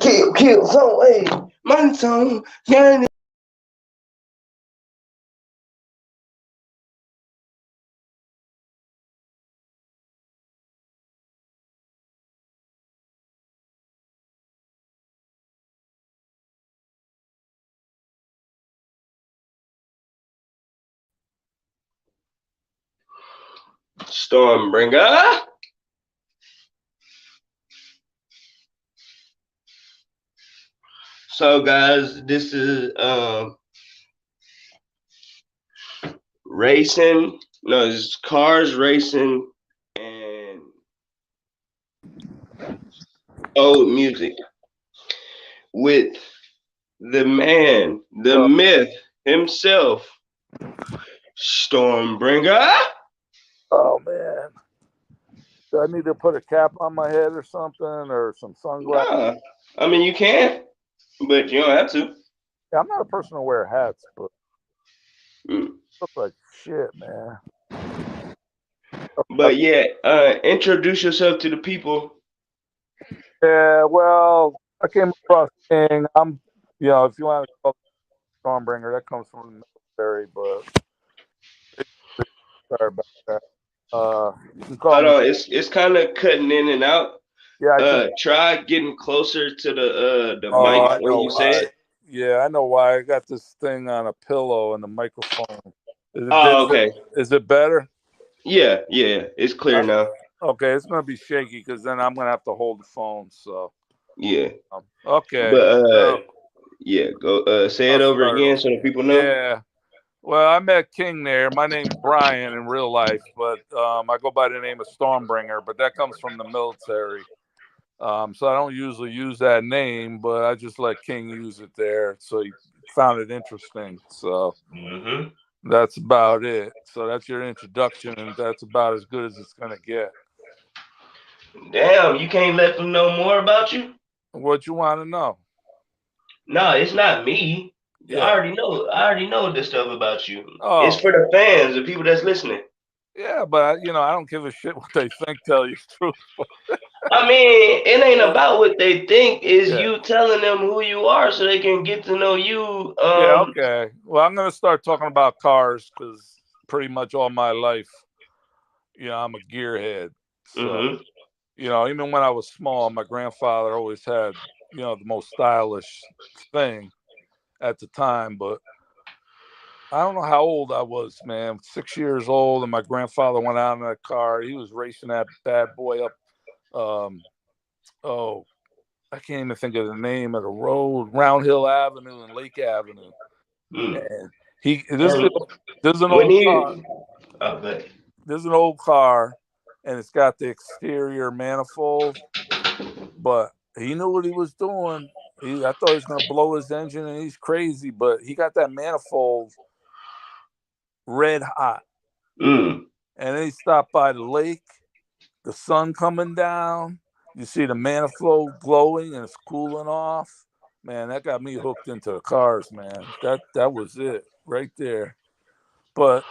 Kill, some way. Money, song. Yeah. Stormbringer. So, guys, this is racing. No, it's cars racing and old music with the man, the So, myth himself, Stormbringer. oh man, do I need to put a cap on my head or something, or some sunglasses? Nah, I mean you can, but you don't have to. Yeah, I'm not a person to wear hats, but Mm. look like shit, man. But yeah, introduce yourself to the people. Yeah, well, I came across King. If you want to call it Stormbringer, that comes from the military, but sorry about that. You can call Hold me. on, it's kind of cutting in and out. Yeah, I just. Try getting closer to the Oh, mic I when know you say why. it. Yeah, I know why. I got this thing on a pillow and the microphone. Is it? Oh, Is it, okay. is it better? Yeah, yeah, it's clear now. Okay, it's gonna be shaky because then I'm gonna have to hold the phone. So, Yeah, okay, but so yeah, go say it I'll over start again over. so the people know. Yeah. Well, I met King there. My name's Brian in real life, but I go by the name of Stormbringer. But that comes from the military. So I don't usually use that name, but I just let King use it there. So he found it interesting. So Hmm. that's about it. So that's your introduction, and that's about as good as it's gonna get. Damn, you can't let them know more about you. What you want to know? No, it's not me. Yeah. I already know this stuff about you. It's Oh, for the fans, the people that's listening. yeah, but I don't give a shit what they think. Tell you the truth. I mean, it ain't Yeah. about what they think. Is Yeah. you telling them who you are so they can get to know you. Yeah. Okay. Well, I'm gonna start talking about cars because pretty much all my life, I'm a gearhead. So, Hmm. even when I was small, my grandfather always had, the most stylish thing at the time. But I don't know how old I was, man. 6 years old, and my grandfather went out in that car. He was racing that bad boy up. Um, oh, I can't even think of the name of the road, Round Hill Avenue and Lake Avenue. Mm. And he And this is an when old car. he, okay. This is an old car, and it's got the exterior manifold, but he knew what he was doing. I thought he was gonna blow his engine, and he's crazy, but he got that manifold red hot. Mm. And then he stopped by the lake, the sun coming down. You see the manifold glowing and it's cooling off. Man, that got me hooked into the cars, man. That was it right there. But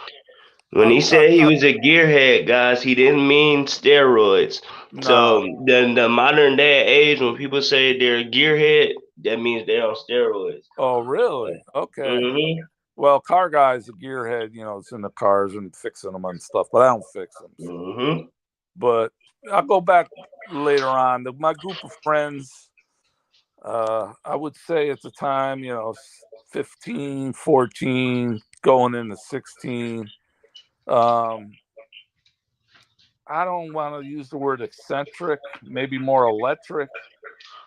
When he said he was a gearhead, guys, he didn't mean steroids. So no. the modern day age, when people say they're a gearhead, that means they're on steroids. Oh, really? Okay. Hmm. Well, car guy's a gearhead, it's in the cars and fixing them and stuff, but I don't fix them. Hmm. But I'll go back later on. My group of friends, I would say at the time, 15, 14, going into 16. Um, I don't want to use the word eccentric, maybe more electric,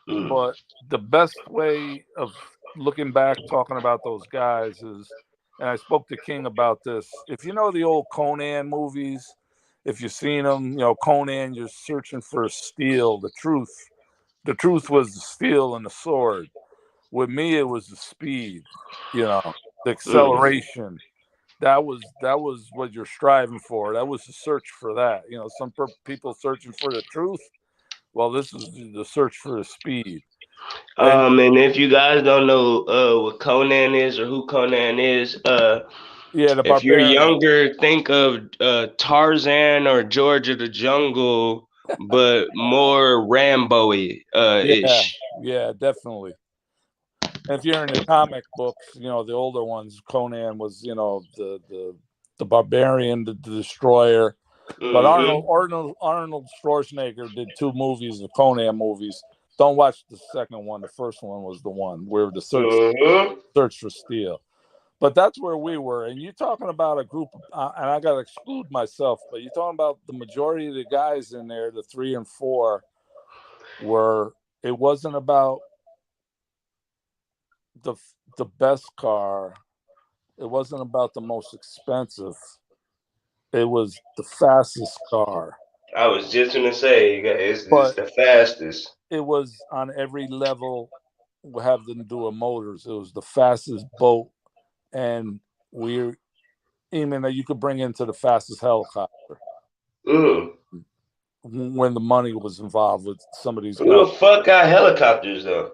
Mm. but the best way of looking back, talking about those guys is, and I spoke to King about this. If you know the old Conan movies, if you've seen them, Conan, you're searching for a steel, the truth. The truth was the steel and the sword. With me, it was the speed, the Mm. acceleration. That was what you're striving for. That was the search for that. Some people searching for the truth. Well, this is the search for the speed. And And if you guys don't know what Conan is or who Conan is, yeah, the if you're barbarian. younger, think of Tarzan or George of the Jungle but more Rambo-y Yeah, ish. yeah, definitely. And if you're in the comic books, the older ones, Conan was, the barbarian, the destroyer. But Mm-hmm. Arnold Schwarzenegger did two movies, the Conan movies. Don't watch the second one. The first one was the one where the Mm-hmm. search for steel. But that's where we were. And you're talking about a group, and I got to exclude myself, but you're talking about the majority of the guys in there, the 3 and 4, were, it wasn't about the the best car. It wasn't about the most expensive. It was the fastest car. I was just gonna say, it's But the fastest. it was on every level having to do with motors. It was the fastest boat, and we even that you could bring into the fastest helicopter Mm. when the money was involved with some of these Who guys. the fuck got helicopters though?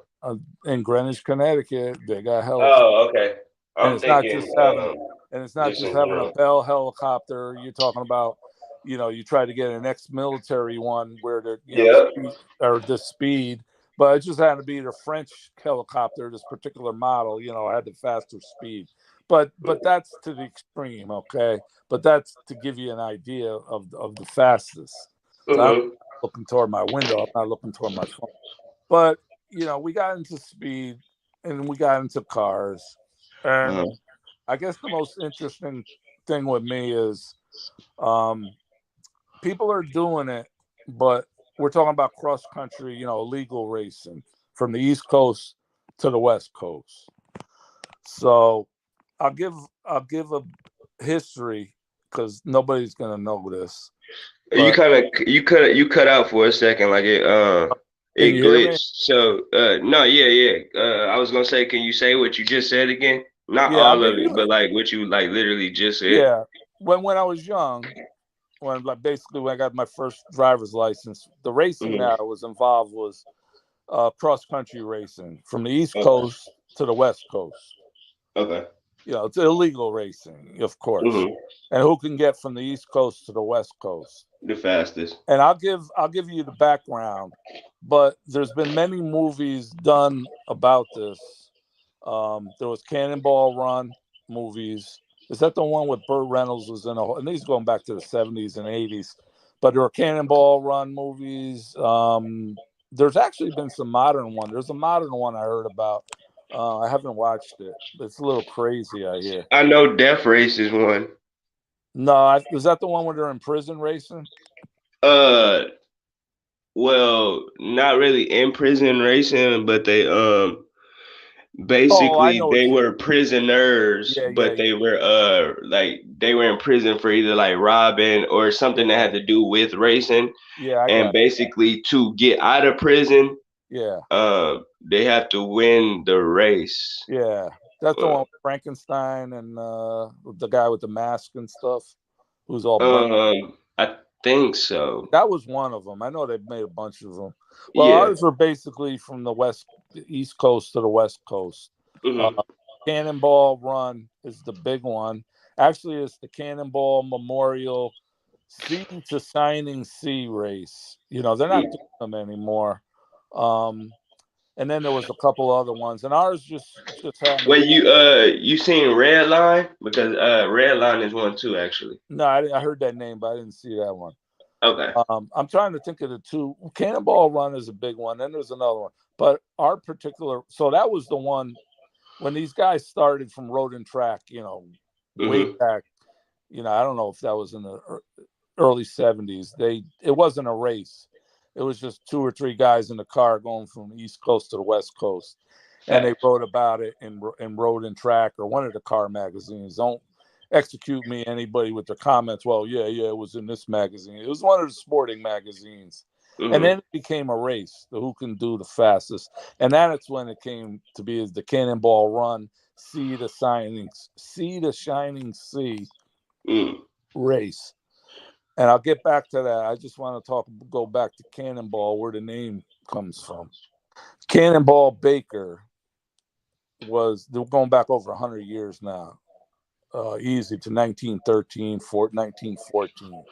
In Greenwich, Connecticut, they got helicopters, Oh, okay. and I'm it's not thinking just having, just in a general. Bell helicopter. You're talking about, you try to get an ex-military one where the Yep. speed or the speed, but it just happened to be the French helicopter. This particular model, had the faster speed, but that's to the extreme, okay. But that's to give you an idea of the fastest. So I'm Mm-hmm. looking toward my window. I'm not looking toward my phone. But we got into speed and we got into cars. And Uh-huh. I guess the most interesting thing with me is um, people are doing it, but we're talking about cross country, legal racing from the East Coast to the West Coast. So I'll give I'll give a history because nobody's gonna know this. You But kind of you cut out for a second, like can you it hear me? glitched. So no, yeah, yeah. I was gonna say, can you say what you just said again? Not Yeah, I'll all of give it, you. but like what you like literally just said. Yeah, when I was young, when like basically when I got my first driver's license, the racing Hmm. that I was involved was cross country racing from the East Okay. Coast to the West Coast. Okay. It's illegal racing, of course. Hmm. And who can get from the East Coast to the West Coast? The fastest. And I'll give you the background, but there's been many movies done about this. There was Cannonball Run movies. Is that the one with Burt Reynolds was in? And these going back to the 70s and 80s. But there were Cannonball Run movies. There's actually been some modern one. There's a modern one I heard about. I haven't watched it. It's a little crazy, I hear. I know Death Race is one. No, is that the one where they're in prison racing? Uh, well, not really in prison racing, but they Oh, I basically know they what you. were prisoners, Yeah, yeah, but they were like they were in prison for either like robbing or something that yeah, had to do with racing. yeah. I And got. basically to get out of prison, Yeah, they have to win the race. yeah. That's the Uh, one with Frankenstein and the guy with the mask and stuff, who's all burnt. I think so. That was one of them. I know they've made a bunch of them. Well, Yeah. ours were basically from the East Coast to the West Coast. Uh, Hmm. Cannonball Run is the big one. Actually, it's the Cannonball Memorial Sea to Shining Sea race. They're not doing them anymore. Um, and then there was a couple other ones, and ours just happened to Well, be. you seen Red Line because Red Line is one too actually. No, I heard that name, but I didn't see that one. Okay. I'm trying to think of the two. Cannonball Run is a big one. Then there's another one, but our particular. So that was the one when these guys started from road and track. Way Hmm. back. I don't know if that was in the early '70s. It wasn't a race. It was just two or three guys in the car going from the East Coast to the West Coast, and they Facts. wrote about it in Road and Track or one of the car magazines. Don't execute me, anybody, with their comments. Well, yeah, yeah, it was in this magazine. It was one of the sporting magazines, and Hmm. then it became a race, the who can do the fastest, and that's when it came to be as the Cannonball Run, see the shining sea Mm. race. And I'll get back to that. I just want to go back to Cannonball, where the name comes from. Cannonball Baker they're going back over 100 years now, easy to 1913, 1914.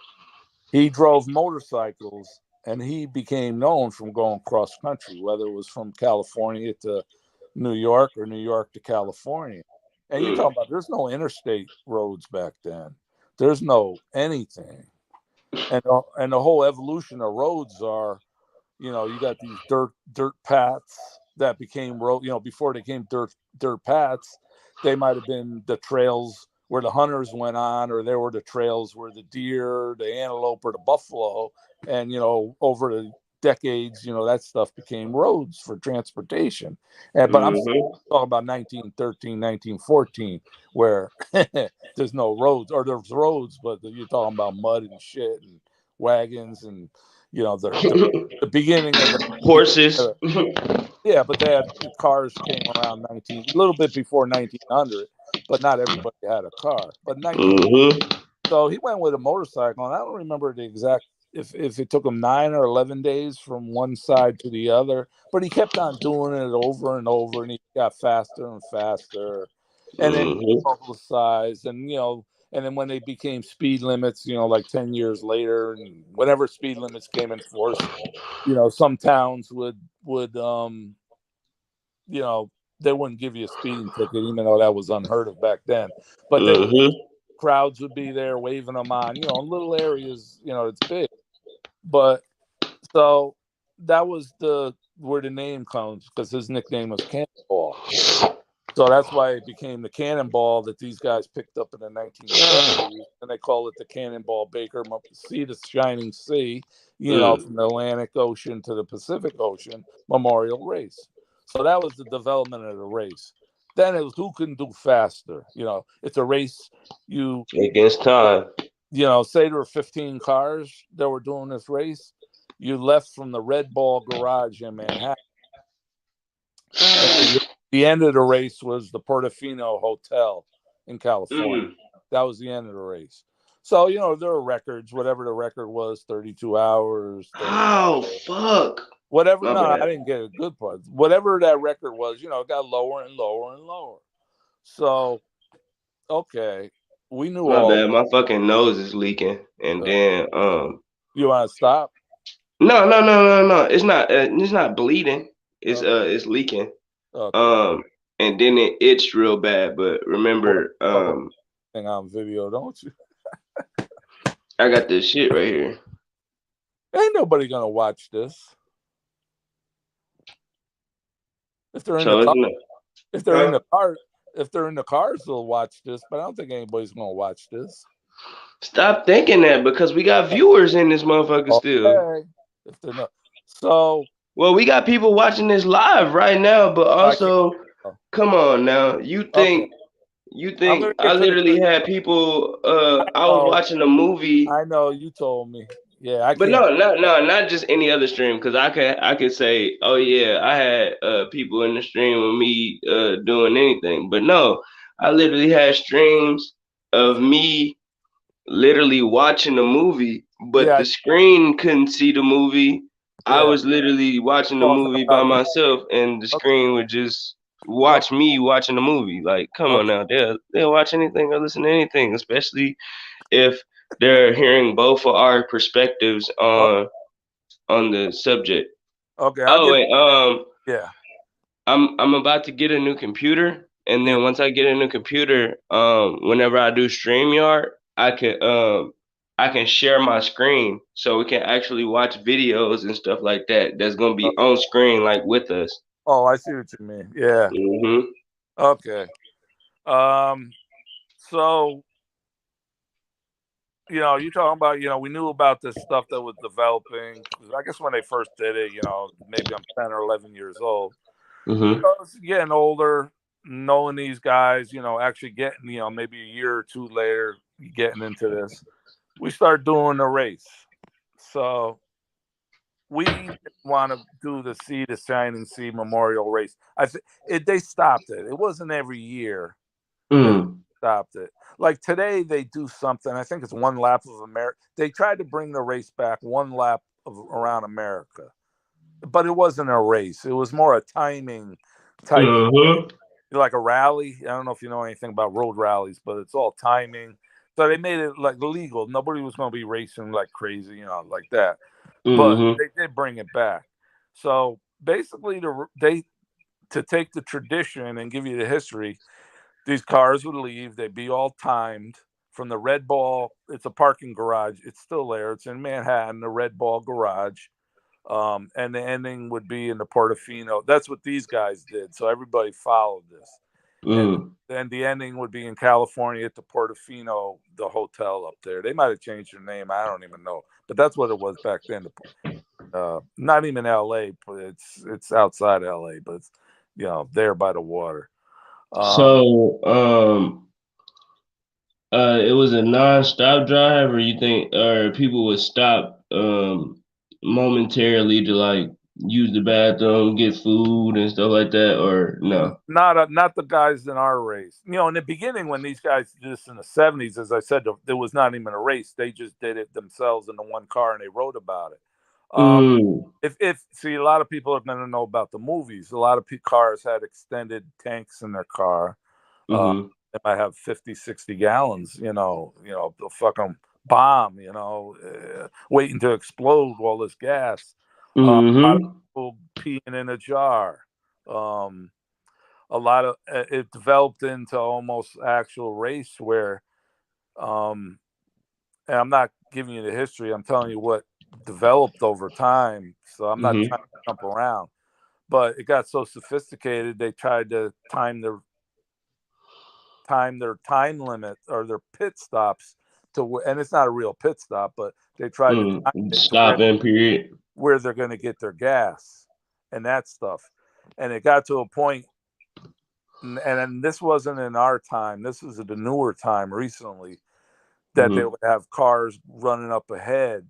He drove motorcycles and he became known from going cross country, whether it was from California to New York or New York to California. And you talk about there's no interstate roads back then. There's no anything. And the whole evolution of roads are, you got these dirt paths that became road. Before they came dirt paths, they might have been the trails where the hunters went on, or there were the trails where the deer, the antelope, or the buffalo, and over the decades, that stuff became roads for transportation. But I'm talking about 1913, 1914, where there's no roads, or there's roads, but you're talking about mud and shit and wagons and the beginning of Horses. yeah, but the cars came around a little bit before 1900, but not everybody had a car. But 19, so he went with a motorcycle, and I don't remember the exact if it took him 9 or 11 days from one side to the other, but he kept on doing it over and over, and he got faster and faster, and then publicized, and then when they became speed limits, like 10 years later, and whenever speed limits came in force, some towns would they wouldn't give you a speeding ticket, even though that was unheard of back then. But crowds would be there waving them on, in little areas, it's big. But so that was where the name comes, because his nickname was Cannonball. So that's why it became the Cannonball that these guys picked up in the 1970s, and they call it the Cannonball Baker Sea to Shining Sea, from the Atlantic Ocean to the Pacific Ocean Memorial Race. So that was the development of the race. Then it was who can do faster. It's a race. Against time. Say there were 15 cars that were doing this race. You left from the Red Ball Garage in Manhattan. And the end of the race was the Portofino Hotel in California. That was the end of the race. So, there are records, whatever the record was, 32 hours. Oh, fuck. Whatever. No, I didn't get a good part. Whatever that record was, it got lower and lower and lower. So, okay. We knew My all. bad. My fucking nose is leaking. And then, You want to stop? No. It's not bleeding. It's leaking. Okay. And then it itched real bad. But remember, thing on video, don't you? I got this shit right here. Ain't nobody gonna watch this. If they're in the car, if they're in the cars, they'll watch this. But I don't think anybody's gonna watch this. Stop thinking that, because we got viewers in this motherfucker still. If they're not, so well, we got people watching this live right now, but also, come on now, you think I literally had people? I was watching a movie. I know you told me. Yeah, but no, not just any other stream, because I could say, oh yeah, I had people in the stream with me doing anything, but no, I literally had streams of me literally watching the movie, but the screen couldn't see the movie. I was literally watching the movie by myself, and the screen would just watch me watching the movie. Like, come on now, they'll watch anything or listen to anything, especially if they're hearing both of our perspectives on the subject. Yeah. I'm about to get a new computer, and then once I get a new computer, whenever I do StreamYard, I can share my screen so we can actually watch videos and stuff like that. That's gonna be on screen, like, with us. Oh, I see what you mean. Yeah. Okay. So, you're talking about, we knew about this stuff that was developing. I guess when they first did it, maybe I'm 10 or 11 years old. Getting older, knowing these guys, actually getting, maybe a year or two later, getting into this, we start doing the race. So we didn't want to do the Sea to Shining Sea Memorial Race. They stopped it. It wasn't every year. They stopped it. Like today, they do something. I think it's one lap of America. They tried to bring the race back, one lap around America, but it wasn't a race. It was more a timing type of thing. Like a rally. I don't know if you know anything about road rallies, but it's all timing. So they made it like legal. Nobody was going to be racing like crazy, like that. but Mm-hmm. they did bring it back. So basically, to take the tradition and give you the history, these cars would leave. They'd be all timed from the Red Ball. It's a parking garage. It's still there. It's in Manhattan, the Red Ball garage. And the ending would be in the Portofino. That's what these guys did. So everybody followed this. And Mm. then the ending would be in California at the Portofino, the hotel up there. They might have changed their name. I don't even know. But that's what it was back then. Not even L.A., but it's outside L.A., but it's, there by the water. Um, So, it was a non-stop drive, or you think, or people would stop momentarily to like use the bathroom, get food and stuff like that, or no? not the guys in our race. In the beginning when these guys did this in the '70s, as I said, there was not even a race. They just did it themselves in the one car and they wrote about it. Um, Mm. if see, a lot of people are going to know about the movies. A lot of cars had extended tanks in their car. Uh, Mm-hmm. they might have 50, 60 gallons. The fucking bomb. Waiting to explode all this gas. A lot of Mm-hmm. people peeing in a jar. Um, a lot of it developed into almost actual race where um and I'm not giving you the history, I'm telling you what developed over time, so I'm not trying Mm-hmm. to jump around, but it got so sophisticated they tried to time their time limit or their pit stops and it's not a real pit stop, but they tried to time Mm. it to Stop in period. where they're going to get their gas and that stuff. And it got to a point, and this wasn't in our time. This was at the newer time recently that they Mm-hmm. would have cars running up ahead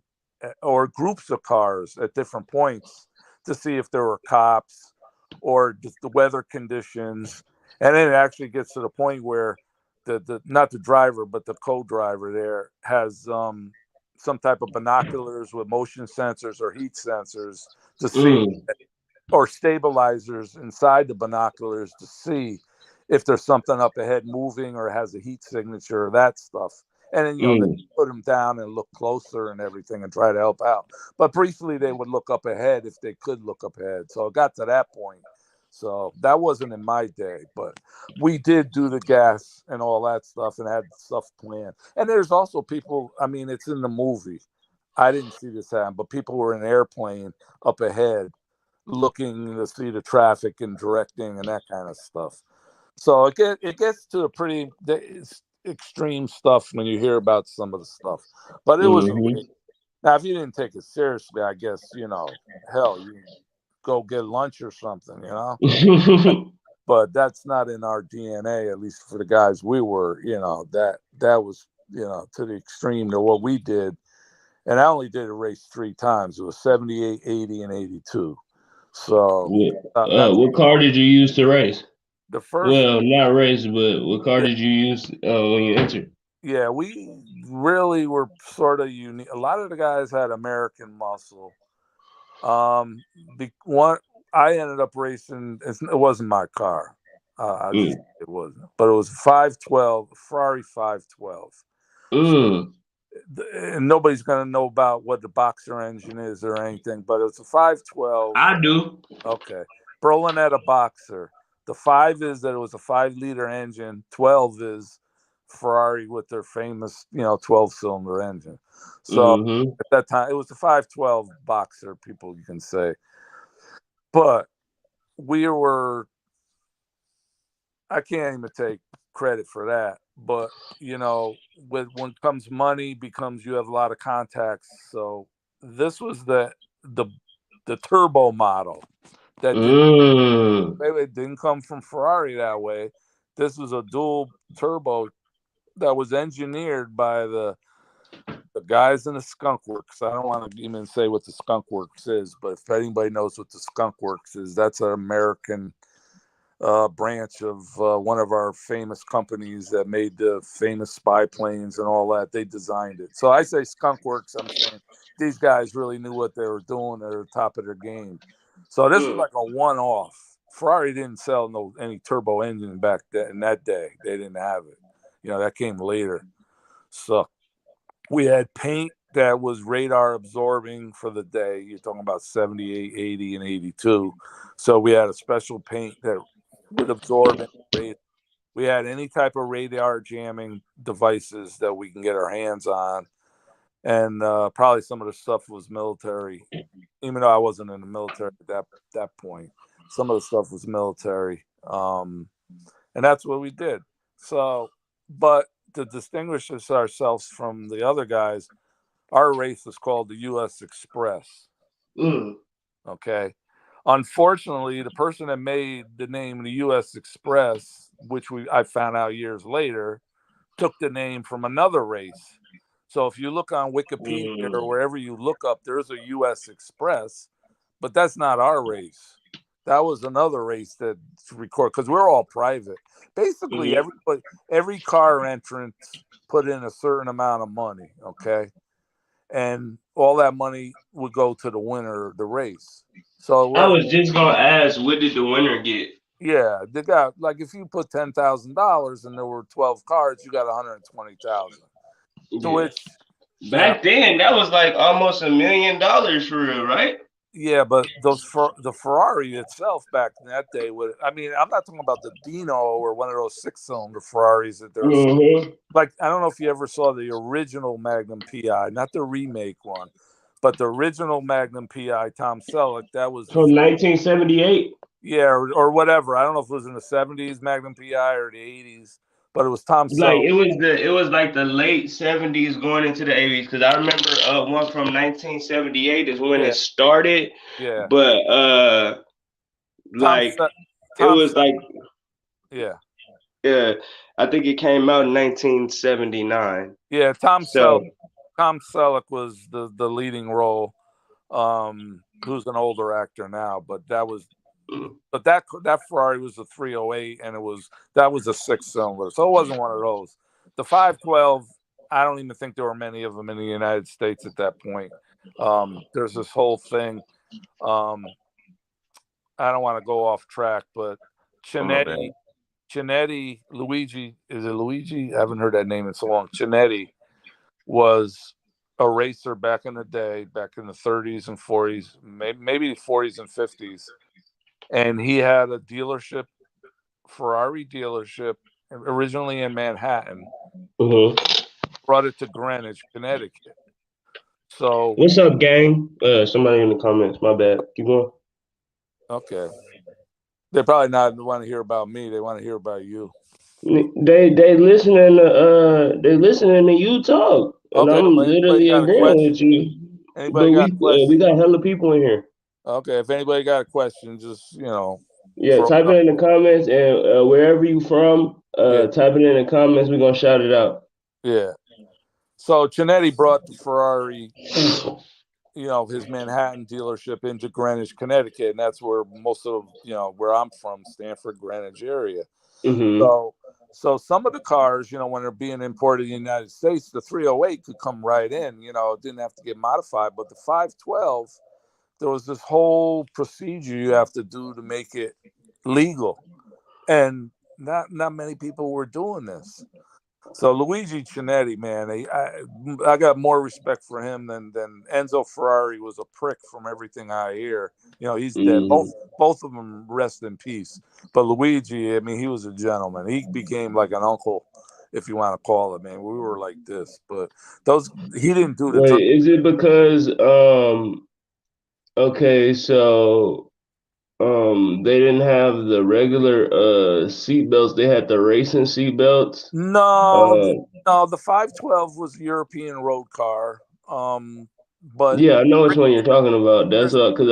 or groups of cars at different points to see if there were cops or just the weather conditions. And then it actually gets to the point where the not the driver but the co-driver there has some type of binoculars with motion sensors or heat sensors to see, Mm. or stabilizers inside the binoculars to see if there's something up ahead moving or has a heat signature or that stuff. And then, they Mm. put them down and look closer and everything and try to help out. But briefly, they would look up ahead if they could look up ahead. So it got to that point. So that wasn't in my day, but we did do the gas and all that stuff and had stuff planned. And there's also people, I mean, it's in the movie. I didn't see this happen, but people were in an airplane up ahead looking to see the traffic and directing and that kind of stuff. So it gets to a pretty extreme stuff when you hear about some of the stuff. But it was Mm-hmm. now if you didn't take it seriously, I guess hell, you go get lunch or something. But that's not in our DNA, at least for the guys we were. That was to the extreme to what we did. And I only did a race 3 times. It was 78, 80, and 82. So that's What car did you use to race? the first. Well, not race, but what car Yeah, did you use when you entered? yeah, we really were sort of unique. A lot of the guys had American muscle. One I ended up racing. It wasn't my car. Mm. It wasn't, but it was 512 Ferrari 512. So, Mm. and nobody's gonna know about what the boxer engine is or anything, but it's a 512. I do. Okay. Berlinetta Boxer. The 5 is that it was a 5-liter engine. 12 is Ferrari with their famous, 12-cylinder engine. So Mm-hmm. at that time, it was the 512 Boxer, people you can say. But we were, I can't even take credit for that. But, when comes money, becomes you have a lot of contacts. So this was the the turbo model that did Mm. it didn't come from Ferrari that way. This was a dual turbo that was engineered by the guys in the Skunk Works. I don't want to even say what the Skunk Works is, but if anybody knows what the Skunk Works is, that's an American branch of one of our famous companies that made the famous spy planes and all that. They designed it. So I say Skunk Works. I'm saying these guys really knew what they were doing. They're at the top of their game. So this was Mm. like a one-off. Ferrari didn't sell any turbo engine back then. In that day, they didn't have it. That came later. So we had paint that was radar absorbing for the day. You're talking about 78, 80, and 82. So we had a special paint that would absorb any radar. We had any type of radar jamming devices that we can get our hands on. And probably some of the stuff was military, even though I wasn't in the military at that point. Some of the stuff was military. And that's what we did. So, but to distinguish ourselves from the other guys, our race is called the U.S. Express. Mm. Okay. Unfortunately, the person that made the name the U.S. Express, which I found out years later, took the name from another race. So if you look on Wikipedia or Mm. wherever you look up, there's a U.S. Express, but that's not our race. That was another race that record because we're all private. Basically, Mm. every car entrant put in a certain amount of money. Okay, and all that money would go to the winner of the race. So it I was was just gonna ask, what did the winner get? yeah, they got like if you put $10,000 and there were 12 cars, you got 120,000. To Yeah. which you know, Back then, that was like almost $1 million for real, right? yeah, but the Ferrari itself back in that day would. I mean, I'm not talking about the Dino or one of those 6-cylinder Ferraris that there's Mm-hmm. like I don't know if you ever saw the original Magnum PI, not the remake one, but the original Magnum PI Tom Selleck. That was the From 1978. yeah, or whatever. I don't know if it was in the '70s Magnum PI or the '80s, but it was Tom Like Selleck. it was like the late 70s going into the 80s because I remember one from 1978 is when Yeah, it started, yeah. but Tom like Se- it Tom. was like Yeah, uh I think it came out in 1979. yeah. So Tom Selleck was the leading role. Who's an older actor now, but that Ferrari was a 308, and that was a 6-cylinder, so it wasn't one of those. The 512, I don't even think there were many of them in the United States at that point. There's this whole thing. Um, I don't want to go off track, but oh my bad. Chinetti, Luigi, is it Luigi? I haven't heard that name in so long. Chinetti was a racer back in the day, back in the 30s and 40s, maybe 40s and 50s. And he had a dealership, Ferrari dealership, originally in Manhattan, Mm-hmm. brought it to Greenwich, Connecticut. So, What's up, gang? Somebody in the comments. My bad. Keep going. okay. They probably not want to hear about me. They want to hear about you. They listening to you talk, and Okay. I'm Well, anybody literally got a agreeing with question? you. Anybody But got a we question? got hella people in here. Okay. If anybody got a question, just, Yeah, throw type it it up. in the comments, and wherever you from, Yeah. type it in the comments. We're gonna shout it out. Yeah. So Chinetti brought the Ferrari, his Manhattan dealership into Greenwich, Connecticut, and that's where most of where I'm from, Stanford, Greenwich area. Mm-hmm. So, so some of the cars, when they're being imported in the United States, the 308 could come right in. It didn't have to get modified, but the 512, there was this whole procedure you have to do to make it legal, and not many people were doing this. So Luigi Chinetti, man, I got more respect for him than Enzo Ferrari was a prick from everything I hear. He's dead. Mm-hmm. Both of them rest in peace. But Luigi, I mean, he was a gentleman. He became like an uncle, if you want to call it. Man, we were like this, but he didn't do the Wait, drug. is it because okay, so they didn't have the regular seat belts, they had the racing seat belts. No, Uh no, the 512 was a European road car. But yeah, I know which one you're talking about. That's there's because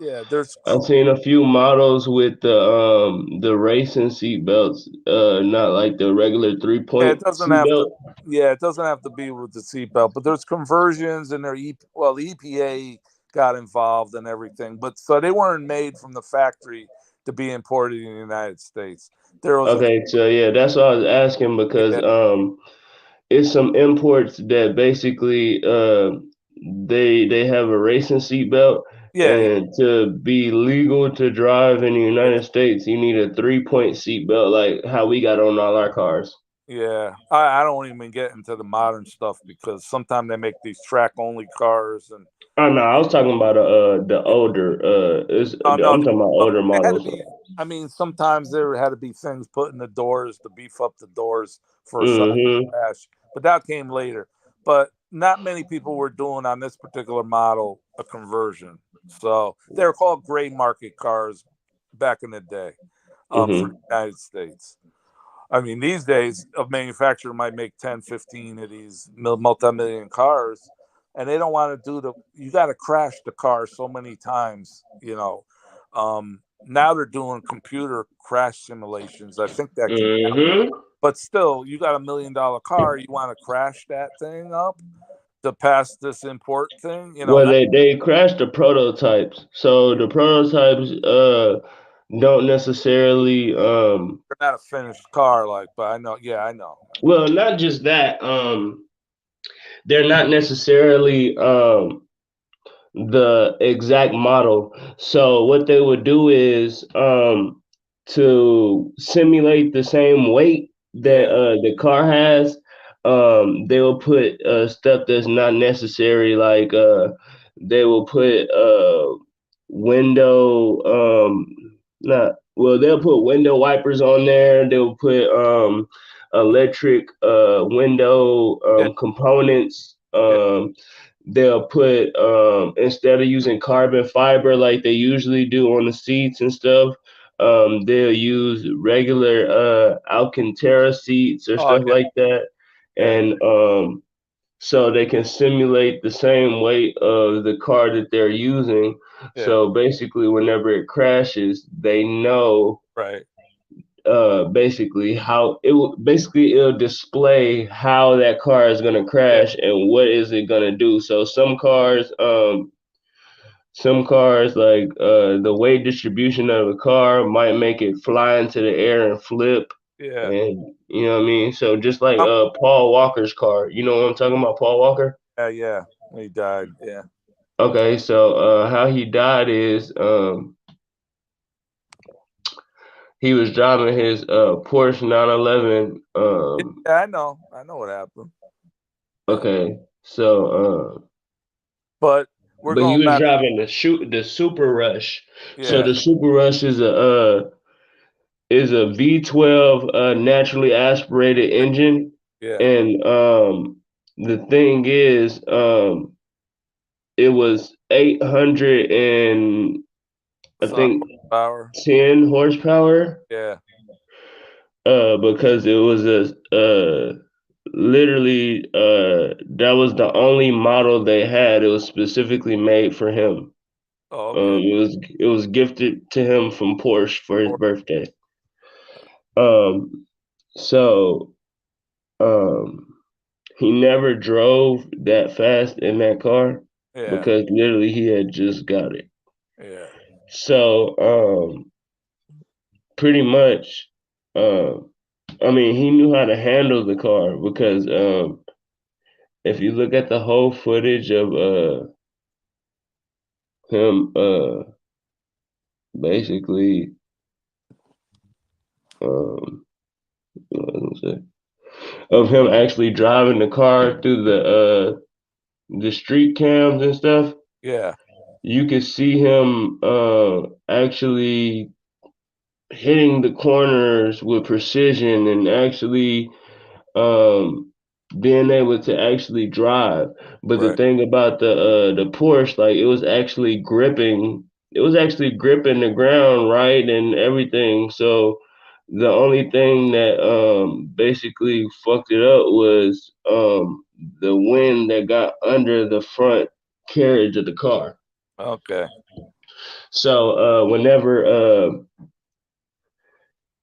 yeah, there's I've seen a few models with the racing seat belts, not like the regular three Yeah, it point doesn't seat have to. belt. Yeah, it doesn't have to be with the seatbelt, but there's conversions, and the EPA got involved and everything. But so they weren't made from the factory to be imported in the United States. There was a Okay, so yeah, that's what I was asking because yeah, it's some imports that basically they have a racing seat belt, yeah, yeah, and to be legal to drive in the yeah. United States, you need a 3 point seat belt like how we got on all our cars. Yeah, I don't even get into the modern stuff because sometimes they make these track only cars and Oh no, I was talking about the older. oh no, I'm talking about older there had to models. be. I mean, sometimes there had to be things put in the doors to beef up the doors for a side Mm-hmm. dash, but that came later. But not many people were doing on this particular model a conversion, so they were called gray market cars back in the day for Mm-hmm. the United States. I mean, these days, a manufacturer might make 10, 15 of these multi-million cars, and they don't want to do you got to crash the car so many times, Now they're doing computer crash simulations. I think that can, Mm-hmm. but still, you got $1 million car, you want to crash that thing up to pass this import thing, Well, not, they crashed the prototypes, so the prototypes don't necessarily they're not a finished car, like, but I know, yeah, I know. well, not just that, they're not necessarily the exact model. So what they would do is to simulate the same weight that Yeah, the car has, they will put stuff that's not necessary, like they will put window not well they'll put window wipers on there. They'll put electric window yeah, components. yeah. They'll put instead of using carbon fiber like they usually do on the seats and stuff, they'll use regular Alcantara seats or Oh stuff yeah, like that, yeah, and so they can simulate the same weight of the car that they're using. yeah. So basically, whenever it crashes, they know Right. basically how it will basically it'll display how that car is going to Yeah, crash and what is it going to do. So some cars like the weight distribution of a car might make it fly into the air and flip, yeah. and you know what I mean. So just like Um, Paul Walker's car, you know what I'm talking about, Paul Walker. yeah, yeah. He died. Yeah. Okay, so how he died is he was driving his Porsche 911. Yeah, I know. I know what happened. Yeah. Okay, so But we're but he going was back. driving the Super Rush. So Yeah. the Super Rush is a V12 naturally aspirated engine, Yeah. and the thing is it was 800 and I Some think power. 10 horsepower, Yeah. because it was a literally that was the only model they had. It was specifically made for him. Oh, okay. It was gifted to him from Porsche for his Or- birthday. Um, so um, he never drove that fast in that car Yeah. because literally he had just got it. Yeah. So pretty much, um, I mean, he knew how to handle the car because if you look at the whole footage of him basically what was I gonna say? Of him actually driving the car through the street cams and stuff, Yeah. you could see him actually hitting the corners with precision and actually um being able to actually drive. But the Right. thing about the Porsche, like it was actually gripping the ground right and everything. So the only thing that basically fucked it up was the wind that got under the front carriage of the car. Okay. So whenever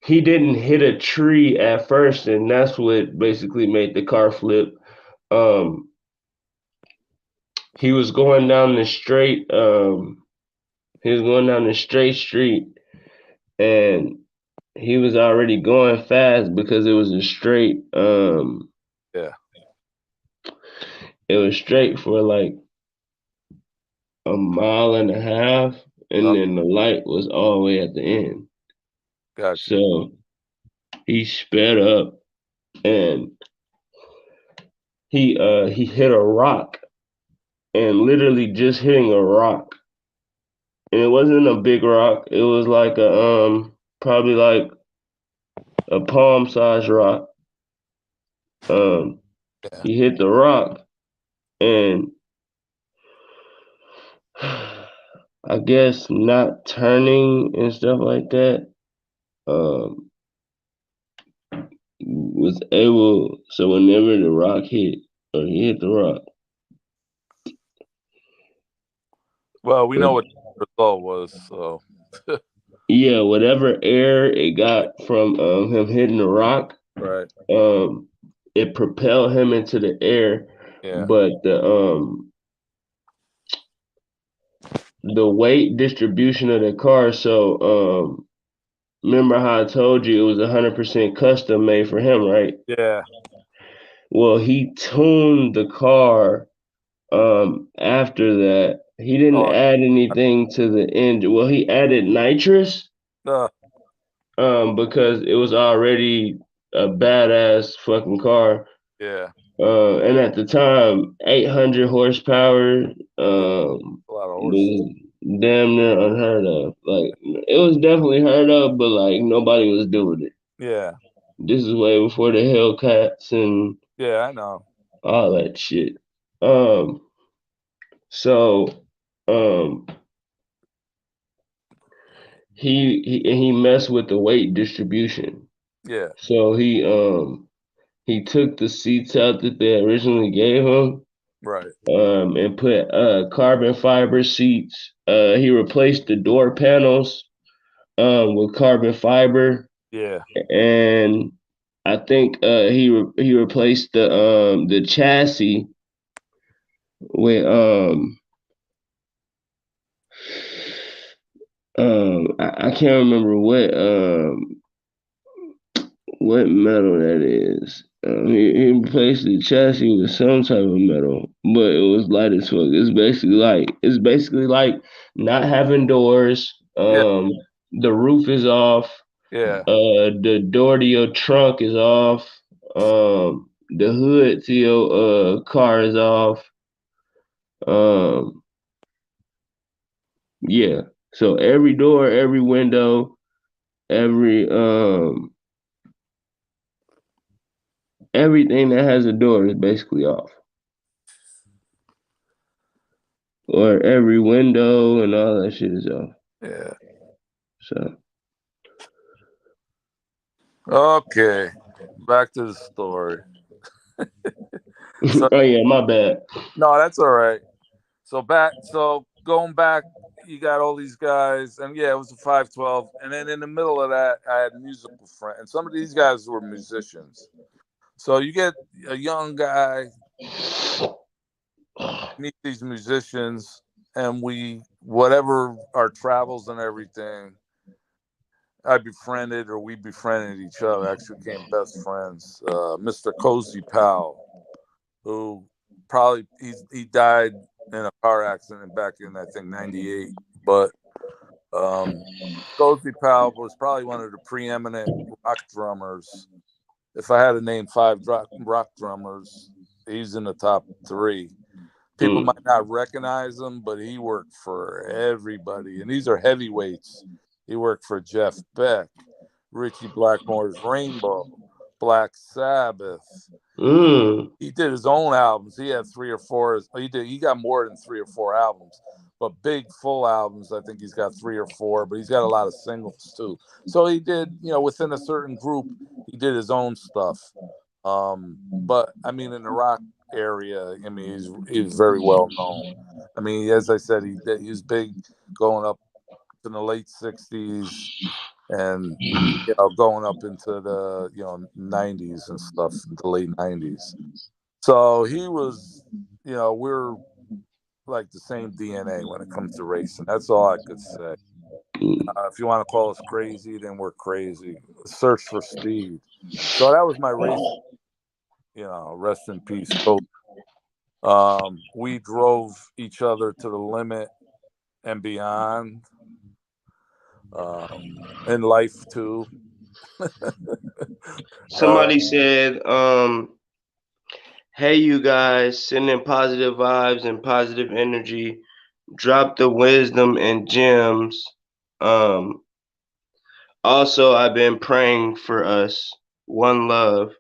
he didn't hit a tree at first, and that's what basically made the car flip. Um, he was going down the straight. He was going down the straight street, and he was already going fast because it was a straight. Yeah. It was straight for like a mile and a half, and Oh, then the light was all the way at the end. got you. So he sped up, and he hit a rock, and literally just hitting a rock, and it wasn't a big rock. It was like a probably like a palm sized rock. Um, Yeah. he hit the rock, and I guess not turning and stuff like that. Um, was able, so whenever the rock hit or he hit the rock, Well, we uh, know what the result was, so yeah, whatever air it got from him hitting the rock, right. um, it propelled him into the air, Yeah. but the weight distribution of the car. So remember how I told you it was 100% custom made for him, right? Yeah. Well, he tuned the car after that. He didn't Oh, add anything to the engine. Well, he added nitrous uh, because it was already a badass fucking car. yeah. And at the time, 800 horsepower Yeah. A lot of horses. was damn near unheard of. Like, it was definitely heard of, but like nobody was doing it. Yeah. This is way before the Hellcats and Yeah, I know. all that shit. Um, so um, he messed with the weight distribution. Yeah. So he took the seats out that they originally gave him, Right. and put carbon fiber seats. He replaced the door panels with carbon fiber, Yeah. and I think he replaced the chassis with I can't remember what metal that is. He replaced the chassis with some type of metal, but it was light as fuck. It's basically like not having doors. Yeah. The roof is off. Yeah. The door to your trunk is off. The hood to your car is off. Um, yeah. So every door, every window, every everything that has a door is basically off. Or every window and all that shit is off. Yeah. So Okay. Back to the story. So oh yeah, my bad. no, that's all right. So going back, you got all these guys, and yeah, it was a 512, and then in the middle of that, I had musical friends, and some of these guys were musicians. So you get a young guy, meet these musicians, and we whatever our travels and everything, I befriended or we befriended each other. Actually, became best friends. Mr. Cozy Powell, who probably he died in a car accident back in I think '98, but um, Cozy Powell was probably one of the preeminent rock drummers. If I had to name five rock drummers, he's in the top three. People Mm, might not recognize him, but he worked for everybody, and these are heavyweights. He worked for Jeff Beck, Richie Blackmore's Rainbow, Black Sabbath. mm, He did his own albums. He had three or four. He got more than three or four albums, but big full albums. I think he's got three or four, but he's got a lot of singles too. So he did, within a certain group, he did his own stuff. But I mean, in the rock area, I mean, he's very well known. I mean, as I said, he was big going up in the late '60s and going up into the '90s and stuff, the late '90s. So he was, we're like the same DNA when it comes to racing. That's all I could say. mm. If you want to call us crazy, then we're crazy. Search for speed. So that was my racing. Rest in peace, Coach. We drove each other to the limit and beyond. In life too. Somebody said, hey, you guys, send in positive vibes and positive energy. Drop the wisdom and gems. Um, Also, I've been praying for us. One love.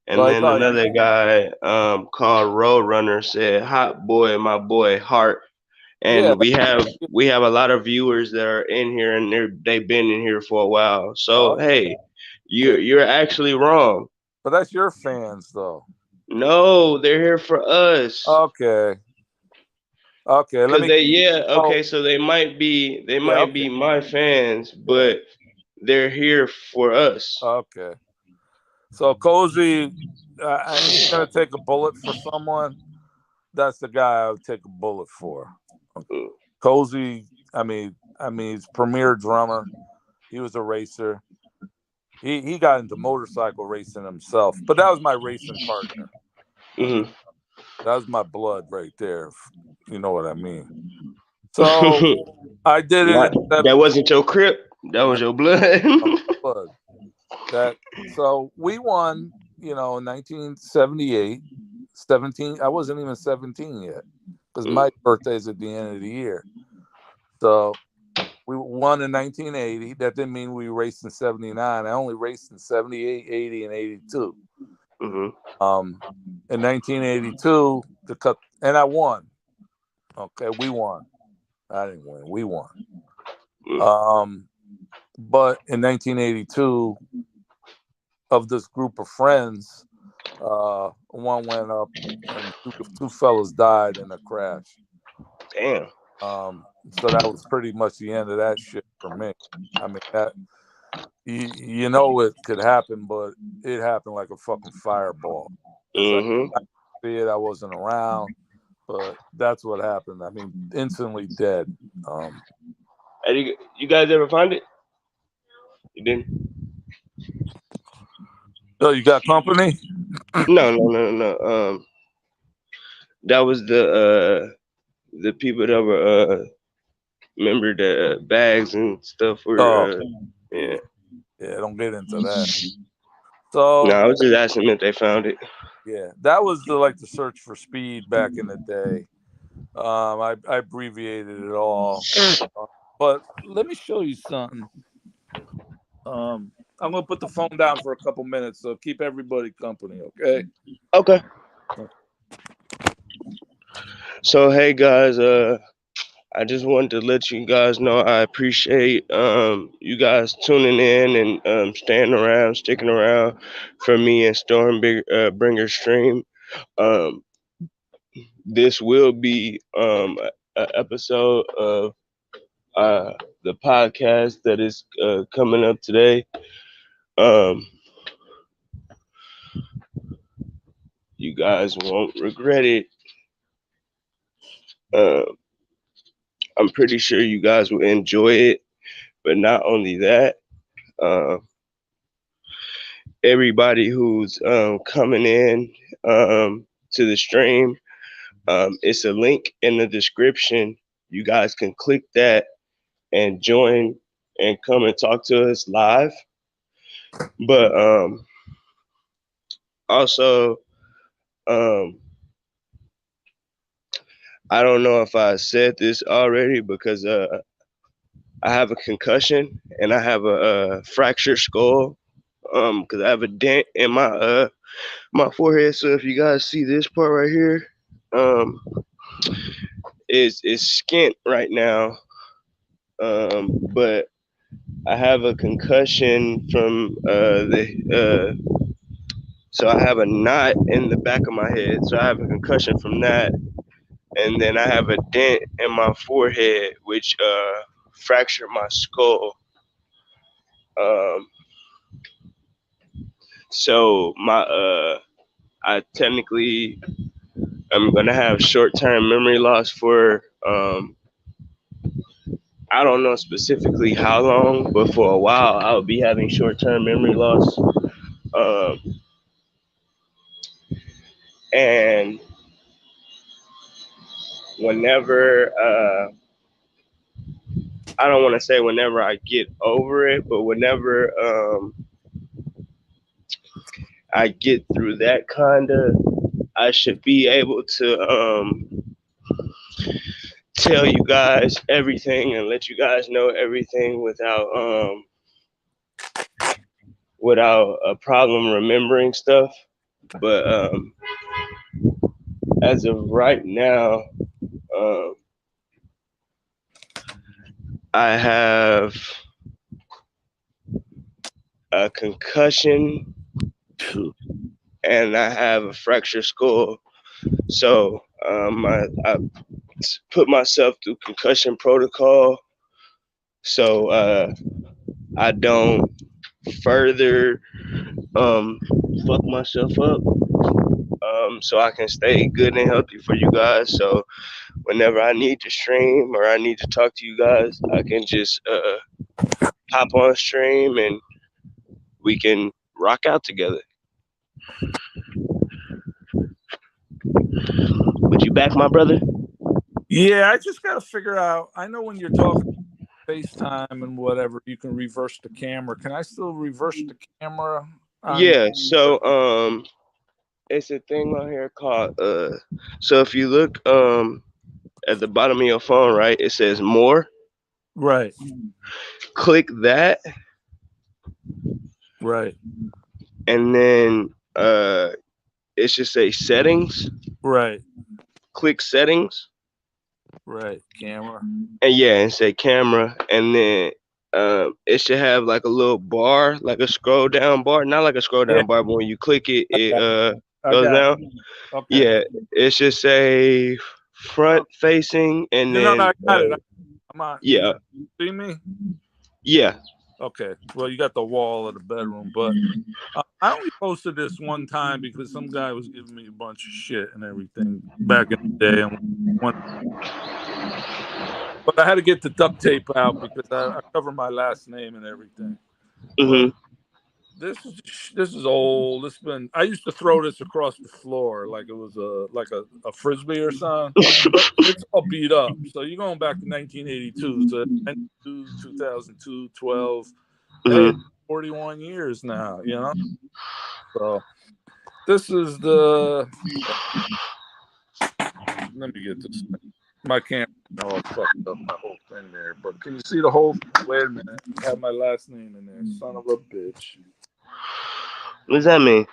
And So I then thought, another guy called Roadrunner said, "Hot boy, my boy, heart." yeah, And we have a lot of viewers that are in here, and they've been in here for a while. So oh, hey, yeah, you're actually wrong. but that's your fans though. No, they're here for us. Okay, okay. Let Cause me. Oh, okay, so they yeah, might okay, be my fans, yeah, but they're here for us. okay. So Cozy, if you're gonna take a bullet for someone, that's the guy I would take a bullet for. Mm, Cozy, he's premier drummer. He was a racer. He got into motorcycle racing himself, but that was my racing partner. Okay, mhm. that was my blood right there. You know what I mean? So I did it Not in that wasn't your crip. That no, was your blood. blood. That so we won. In 1978, 17. I wasn't even 17 yet because Mm, my birthday's at the end of the year. So we won in 1980. That didn't mean we raced in 79. I only raced in 78, 80, and 82. mhm, Um, in 1982, and I won. Okay, we won. I didn't win. We won. mm. Um, but in 1982, of this group of friends, one went up and two fellas died in a crash. Damn. So that was pretty much the end of that shit for me. I mean that you know it could happen, but it happened like a fucking fireball. It's like Mhm. I see it, I wasn't around, but that's what happened. I mean, instantly dead. Um, You guys ever find it? You didn't? oh, you got company? No, no, no, no. That was the people that were remember the bags and stuff Oh, were yeah. yeah, yeah. Don't get into that. So No, I was just asking if they found it. yeah, that was the search for speed back in the day. I abbreviated it all. But let me show you something. I'm gonna put the phone down for a couple minutes, so keep everybody company, okay? Okay. So hey guys, I just wanted to let you guys know I appreciate you guys tuning in and staying around, sticking around for me and Stormbringer stream. Um, this will be a episode of uh, the podcast that is coming up today. Um, you guys won't regret it. Uh, I'm pretty sure you guys will enjoy it. But not only that, uh, everybody who's coming in to the stream, it's a link in the description. You guys can click that and join and come and talk to us live. But also, um, I don't know if I said this already because I have a concussion and I have a fractured skull because I have a dent in my forehead. So if you guys see this part right here, um, is skint right now. But I have a concussion from so I have a knot in the back of my head. So I have a concussion from that, and then I have a dent in my forehead, which fractured my skull. Um, so I technically I'm gonna have short-term memory loss for I don't know specifically how long, but for a while I'll be having short-term memory loss. Um, and whenever I don't want to say whenever I get over it, but whenever I get through that kinda, I should be able to tell you guys everything and let you guys know everything without a problem remembering stuff. But as of right now, um, I have a concussion and I have a fractured skull. So I put myself through concussion protocol so I don't further um, fuck myself up. So I can stay good and healthy for you guys. So whenever I need to stream or I need to talk to you guys, I can just hop on stream and we can rock out together. Would you back my brother? Yeah, I just got to figure out. I know when you're talking FaceTime and whatever, you can reverse the camera. Can I still reverse the camera? Yeah. So it's a thing on here called so if you look at the bottom of your phone, right, it says more. Right. Click that, Right. and then it should say settings. Right. Click settings. Right. Camera. And yeah, and say camera, and then it should have like a little bar, like a scroll down bar, not like a scroll Yeah. down bar, but when you click it, it I goes got down. it. Okay. Yeah, it should say front facing, and No, then I got it. I'm on. yeah, You see me? yeah. Okay. Well, you got the wall of the bedroom, but I only posted this one time because some guy was giving me a bunch of shit and everything back in the day, and but I had to get the duct tape out because I cover my last name and everything. But Mhm. this is old. I used to throw this across the floor like it was a frisbee or something. But it's all beat up. So you're going back to 1982. So 92, 2002, 12. Hey, Mhm. it's 41 years now. So this is the. Let me get this. My camera all fucked up my whole thing there. But can you see the whole? Wait a minute. I have my last name in there. Son of a bitch. What does that mean?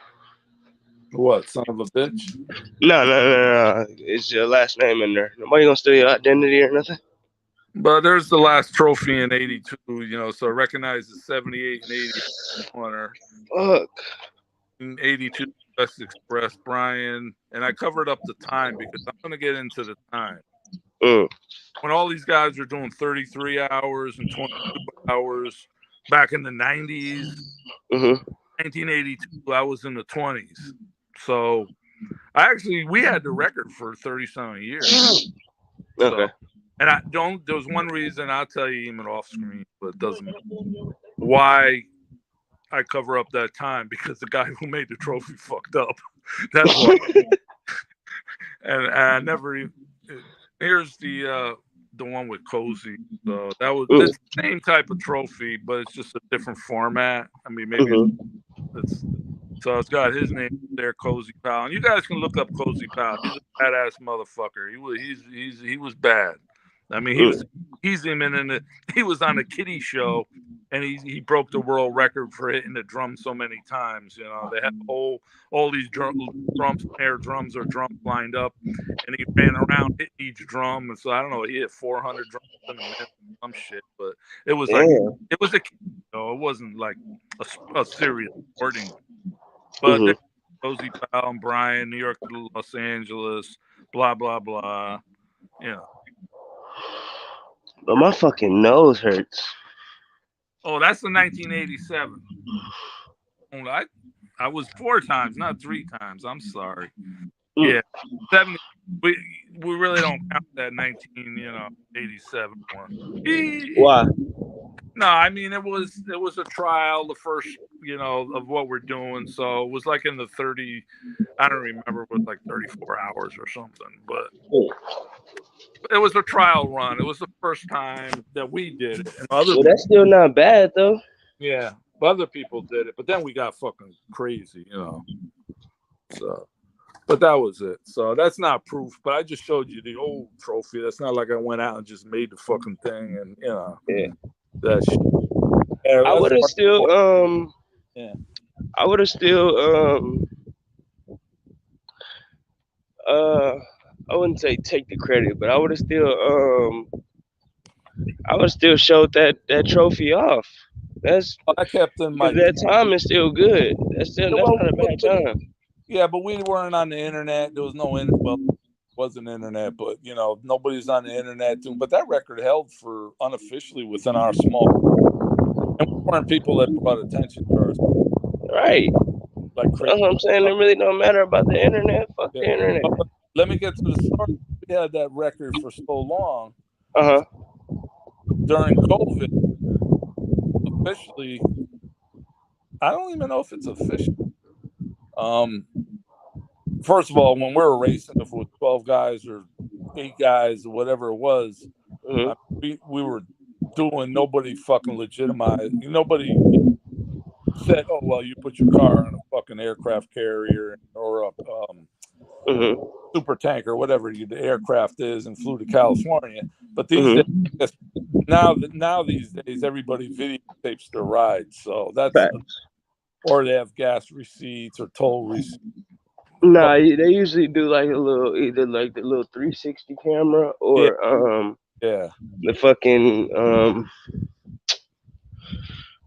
What? Son of a bitch? No, no, no, no. It's your last name in there. Nobody gonna steal your identity or nothing. But there's the last trophy in '82. So recognize the '78 and '80 winner. Fuck. In '82, West Express, Brian, and I covered up the time because I'm going to get into the time. Mm. When all these guys are doing 33 hours and 22 hours back in the 90s, Mhm. 1982, I was in the 20s. So we had the record for 30-something years. Okay. So, and there was one reason I'll tell you even off screen, but it doesn't matter. Why I cover up that time, because the guy who made the trophy fucked up. That's why. And I never even. Here's the one with Cozy. So it's the same type of trophy, but it's just a different format. I mean, maybe it's so it's got his name there, Cozy Pal, and you guys can look up Cozy Pal. He's a badass motherfucker. He was bad. I mean, he was on a kiddie show, and he broke the world record for hitting the drum so many times. They had all these drums, air drums or drums lined up, and he ran around hitting each drum. And so I don't know, he hit 400 drums in a minute, some shit. But it was like Damn. it was a kiddie show. It wasn't like a serious sporting. But Mhm. there's Cozy Pal and Brian, New York to Los Angeles, blah blah blah. But my fucking nose hurts. Oh, that's the 1987. I was 4 times, not 3 times. I'm sorry. Mm. Yeah, 70. We really don't count that 87 one. Why? No, I mean it was a trial, the first of what we're doing. So it was like in the 30. I don't remember. It was like 34 hours or something, but it was a trial run. It was the first time that we did it. And Well, that's still not bad though. yeah. other people did it, but then we got fucking crazy, you know. So, but that was it. So that's not proof. But I just showed you the old trophy. That's not like I went out and just made the fucking thing, and you know Yeah. that shit. Yeah, I that's would have still yeah. I would have still uh I wouldn't say take the credit, but I would still showed that trophy off. That's I kept in because my that time is still good. That's well, not a bad time. yeah, but we weren't on the internet. There was no well, wasn't internet, but you know nobody's on the internet doing. But that record held for unofficially within our small. And we weren't people that brought attention to us Right. like crazy. That's what I'm saying. It really don't matter about the internet. Fuck Yeah. the internet. But let me get to the story. We had that record for so long Uh-huh. during COVID. Officially, I don't even know if it's official. First of all, when we were racing, if it was 12 guys or 8 guys or whatever it was, Mm-hmm. we were doing nobody fucking legitimized. Nobody said, "Oh well, you put your car on a fucking aircraft carrier or a Mm-hmm. super tanker, whatever the aircraft is, and flew to California." But these days, Mm-hmm. now these days, everybody videotapes their rides, so that's Facts. or they have gas receipts or toll receipts. But Nah, they usually do like a little, either like the little 360 camera yeah, or yeah. the fucking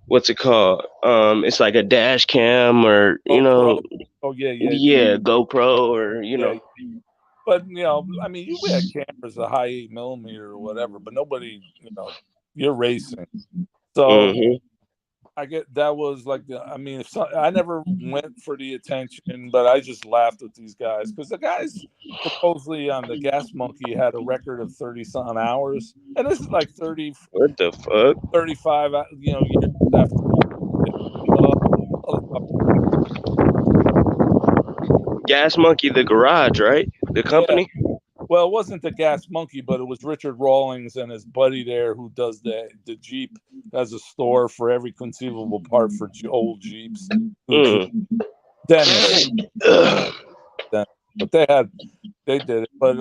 what's it called? It's like a dash cam or GoPro. Oh yeah, yeah, yeah, GoPro or yeah. But I mean, you had cameras, a high 8mm or whatever, but nobody, you're racing. So hmm I get that was like I mean, I never went for the attention, but I just laughed with these guys because the guys supposedly on the Gas Monkey had a record of 30 some hours, and this is like 30, What the fuck? 35, years after. Uh, Gas Monkey, the garage, right? The yeah. company. Well, it wasn't the Gas Monkey, but it was Richard Rawlings and his buddy there who does the Jeep. Has a store for every conceivable part for old Jeeps. Mm. Dennis, Dennis. But they did it. But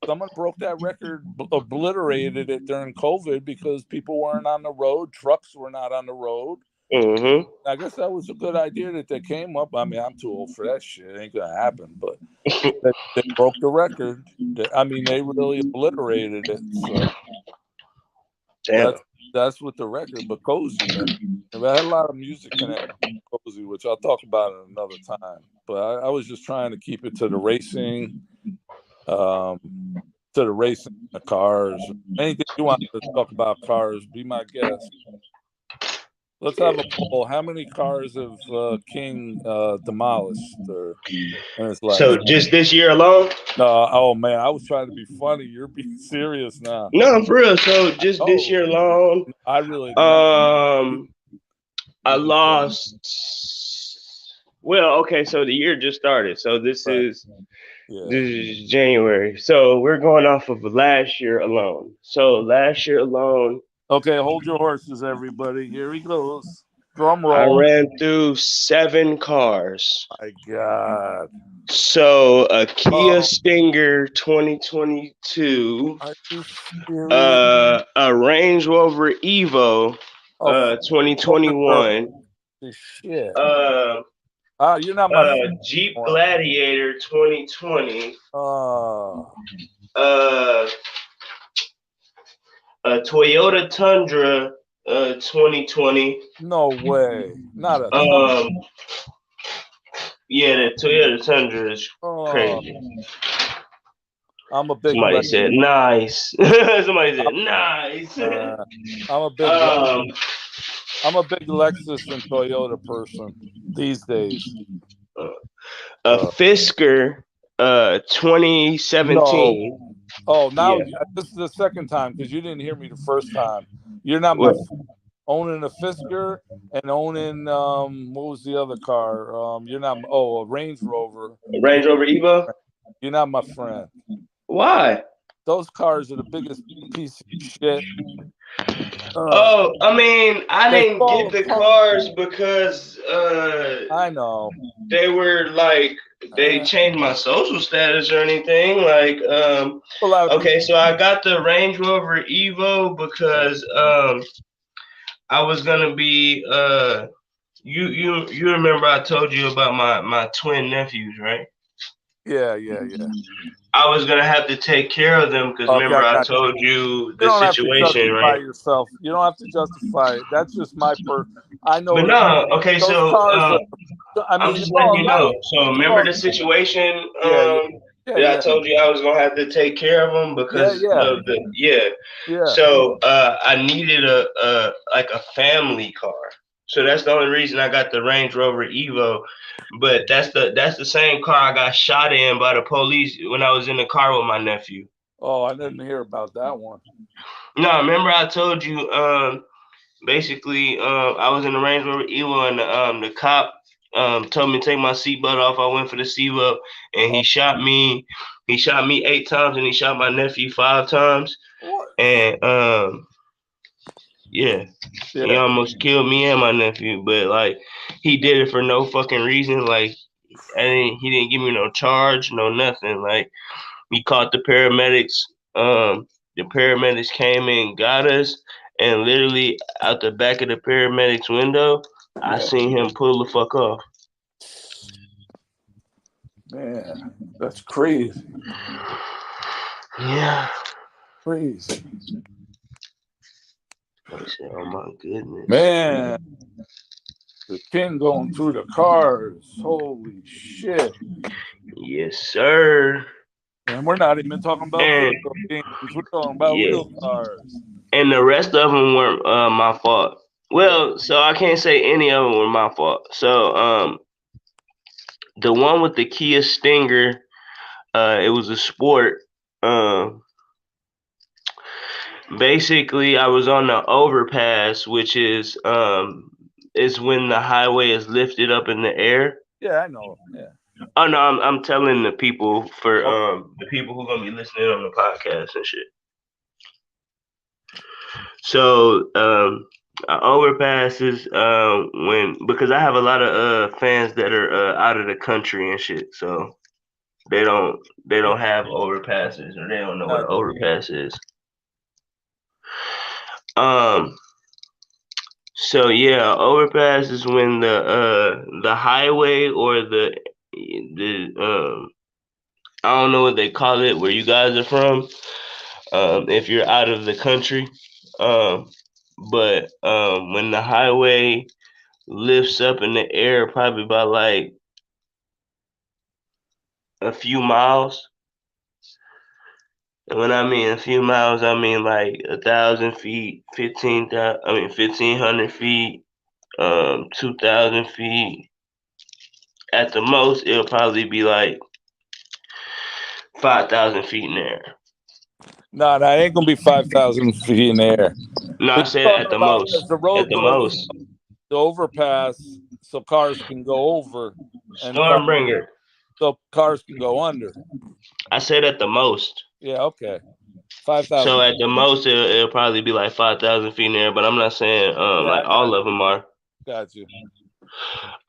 someone broke that record, obliterated it during COVID because people weren't on the road, trucks were not on the road. Mm-hmm. I guess that was a good idea that they came up. I mean, I'm too old for that shit. It ain't gonna happen. But they broke the record. I mean, they really obliterated it. So Damn. that's with the record. But Cozy, man, I had a lot of music connected to Cozy, which I'll talk about at another time. But I was just trying to keep it to the racing, the cars. Anything you want to talk about cars, be my guest. Let's have a poll. How many cars have King demolished in his life? So just this year alone? Oh man, I was trying to be funny. You're being serious now. No, for real. So just this Oh, year alone, I really meant um, I really lost. Well, okay. So the year just started. So right. this Yeah. is January. So we're going off of last year alone. So last year alone, Okay, hold your horses, everybody. Here he goes. Drum I roll. ran through 7 cars. My God. So a Kia Oh, Stinger 2022, are you serious? a Range Rover Evo Oh, 2021, shit. uh, You're not my Jeep friend. Gladiator 2020, Oh, uh, a Toyota Tundra 2020. no way. Not a ton. Um, yeah, the Toyota Tundra is Oh, crazy. I'm a big Somebody Lex. said nice. Somebody said nice. I'm a big um, I'm a big Lexus and Toyota person these days. a Fisker 2017. No. Oh, now Yeah. this is the second time because you didn't hear me the first time. You're not my What? owning a Fisker and owning what was the other car? You're not a Range Rover. Range Rover Evo? You're not my friend. Why? Those cars are the biggest piece of shit. Oh, I mean, I They didn't fall get the apart. cars because I know. they were like they Uh, changed my social status or anything. Like a lot of people. okay, so I got the Range Rover Evo Yeah, because I was gonna be you remember I told you about my twin nephews, right? yeah. I was gonna have to take care of them because Okay, remember I I got. told you You the don't have to situation, justify right? yourself. You don't have to justify it. That's just my per. I But know no, okay, those so cars are. I I'm mean, just letting you know. So it's remember all. the situation Yeah, yeah, yeah, that I yeah, told you I was gonna have to take care of them yeah, because yeah, of the yeah. yeah. So I needed a like a family car. So that's the only reason I got the Range Rover Evo. But that's the same car I got shot in by the police when I was in the car with my nephew. Oh, I didn't hear about that one. No, remember I told you basically I was in the Range Rover Evo and the cop told me to take my seatbelt off. I went for the seatbelt and Oh, he shot me 8 times and he shot my nephew 5 times. what? And yeah, he Yeah, almost killed me and my nephew, but like he did it for no fucking reason. Like he didn't give me no charge, no nothing. Like we caught the paramedics. The paramedics came and got us, and literally out the back of the paramedics window, I yeah, seen him pull the fuck off. man, that's crazy, Yeah. crazy, I said, oh my goodness. man. The king going through the cars. Holy shit! Yes, sir. And we're not even talking about And video games. We're talking about yeah, real cars. and the rest of them weren't my fault. Yeah, Well, so I can't say any of them were my fault. So the one with the Kia Stinger, it was a sport. Um, Basically, I was on the overpass, which is when the highway is lifted up in the air. yeah, I know. Yeah. Oh no, I'm telling the people for Oh, the people who gonna be listening on the podcast and shit. So overpasses when because I have a lot of fans that are out of the country and shit, so they don't they yeah. don't have overpasses or they don't know what an Got overpass is. Um, So yeah, overpass is when the highway or the I don't know what they call it where you guys are from. If you're out of the country, um, but when the highway lifts up in the air, probably by like a few miles. And when I mean a few miles, I mean like 1,000 feet, 15,000. I mean 1,500 feet, 2,000 feet. At the most, it'll probably be like 5,000 feet in the air. no, that ain't gonna be 5,000 feet in the air. No, I But said you're at talking the about most. as the At road the goes most. the overpass, so cars can go over, and Stormbringer. so cars can go under. I said at the most. Yeah, okay. 5,000. So at the most, it'll probably be like 5,000 feet in the air, but I'm not saying Yeah, like I all of them are. got you.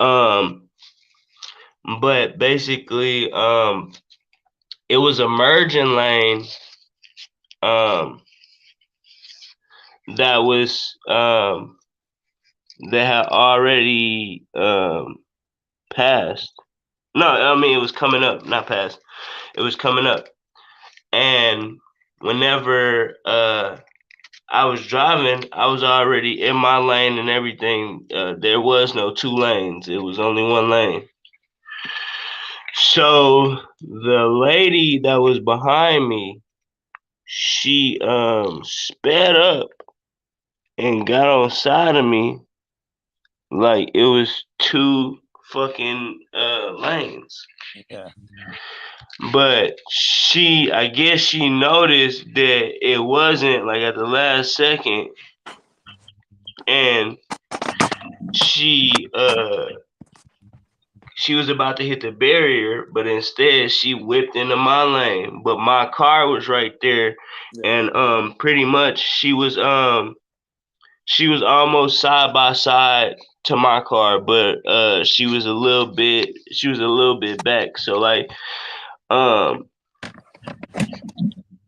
Um, but basically, it was a merging lane um that was that had already passed. No, I mean it was coming up, not passed. It was coming up. And whenever I was driving, I was already in my lane and everything. There was no two lanes, it was only one lane. So the lady that was behind me, she sped up and got on side of me like it was two fucking lanes. Yeah. But I guess she noticed that it wasn't like at the last second, and she she was about to hit the barrier, but instead she whipped into my lane. But my car was right there, Yeah. and pretty much she was she was almost side by side to my car, but she was a little bit back. So like um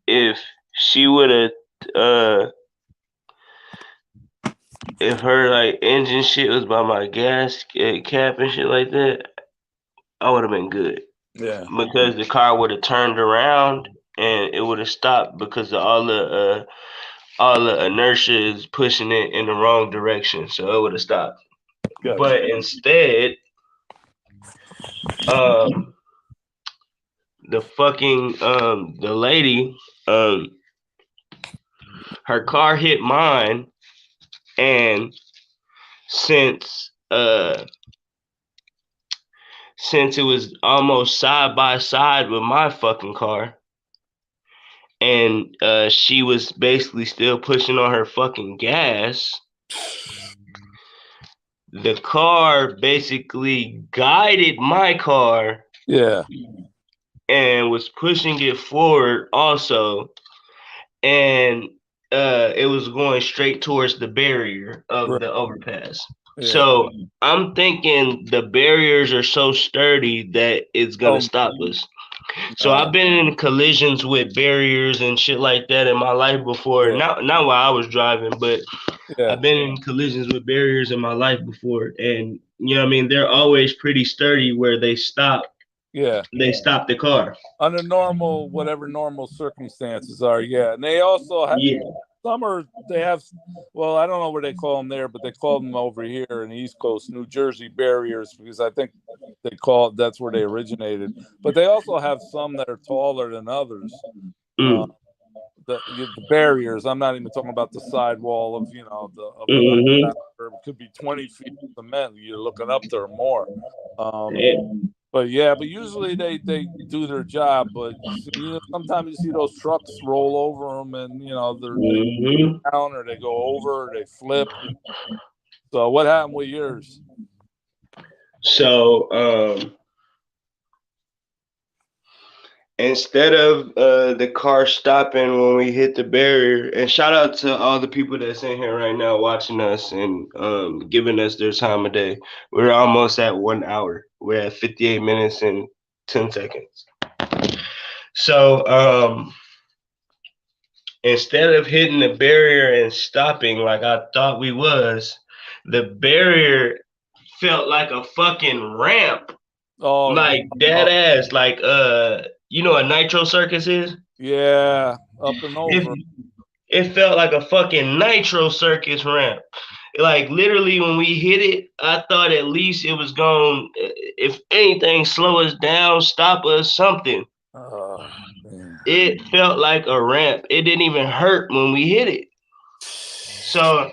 if she would have uh if her like engine shit was by my gas cap and shit like that, I would have been good Yeah. because the car would have turned around and it would have stopped because of all the inertia is pushing it in the wrong direction, so it would have stopped. Gotcha. But instead, um, the lady, um, her car hit mine, and since uh since it was almost side by side with my fucking car, and she was basically still pushing on her fucking gas, the car basically guided my car Yeah. and was pushing it forward also, and it was going straight towards the barrier of Right. the overpass. Yeah. So I'm thinking the barriers are so sturdy that it's gonna Oh stop us. So no. I've been in collisions with barriers and shit like that in my life before. Yeah. Not while I was driving, but Yeah. I've been in collisions with barriers in my life before, and you know what I mean. They're always pretty sturdy where Yeah. they stop the car. Under normal, whatever normal circumstances are, yeah. And they also have Yeah. some are they have. Well, I don't know what they call them there, but they call them over here in the East Coast, New Jersey barriers, because I think they call that's where they originated. But they also have some that are taller than others. Uh, Mm. the barriers. I'm not even talking about the sidewall of of an Mm-hmm. it could be 20 feet of cement. You're looking up there more. Um, Yeah. but yeah, but usually they do their job. But sometimes you see those trucks roll over them, and they Mm-hmm. down or they go over, or they flip. So what happened with yours? So instead of the car stopping when we hit the barrier, and shout out to all the people that's in here right now watching us and giving us their time of day. We're almost at 1 hour. We're at 58 minutes and 10 seconds. So instead of hitting the barrier and stopping like I thought we was, the barrier felt like a fucking ramp. Oh Like dead no, ass. Like you know what Nitro Circus is? yeah, up and It over. it felt like a fucking Nitro Circus ramp. Like literally when we hit it, I thought at least it was going if anything slow us down, stop us, something. Oh, man. It felt like a ramp. It didn't even hurt when we hit it. So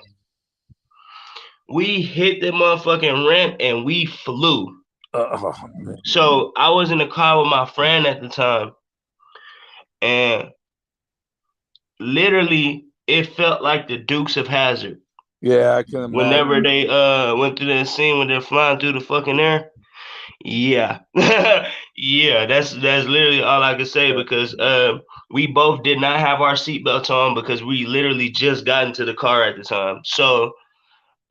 we hit the motherfucking ramp and we flew. Oh, man. So I was in the car with my friend at the time, and literally it felt like the Dukes of Hazard. Yeah, I can imagine. Whenever they went through that scene when they're flying through the fucking air. Yeah. Yeah, that's literally all I could say because we both did not have our seatbelts on because we literally just got into the car at the time. So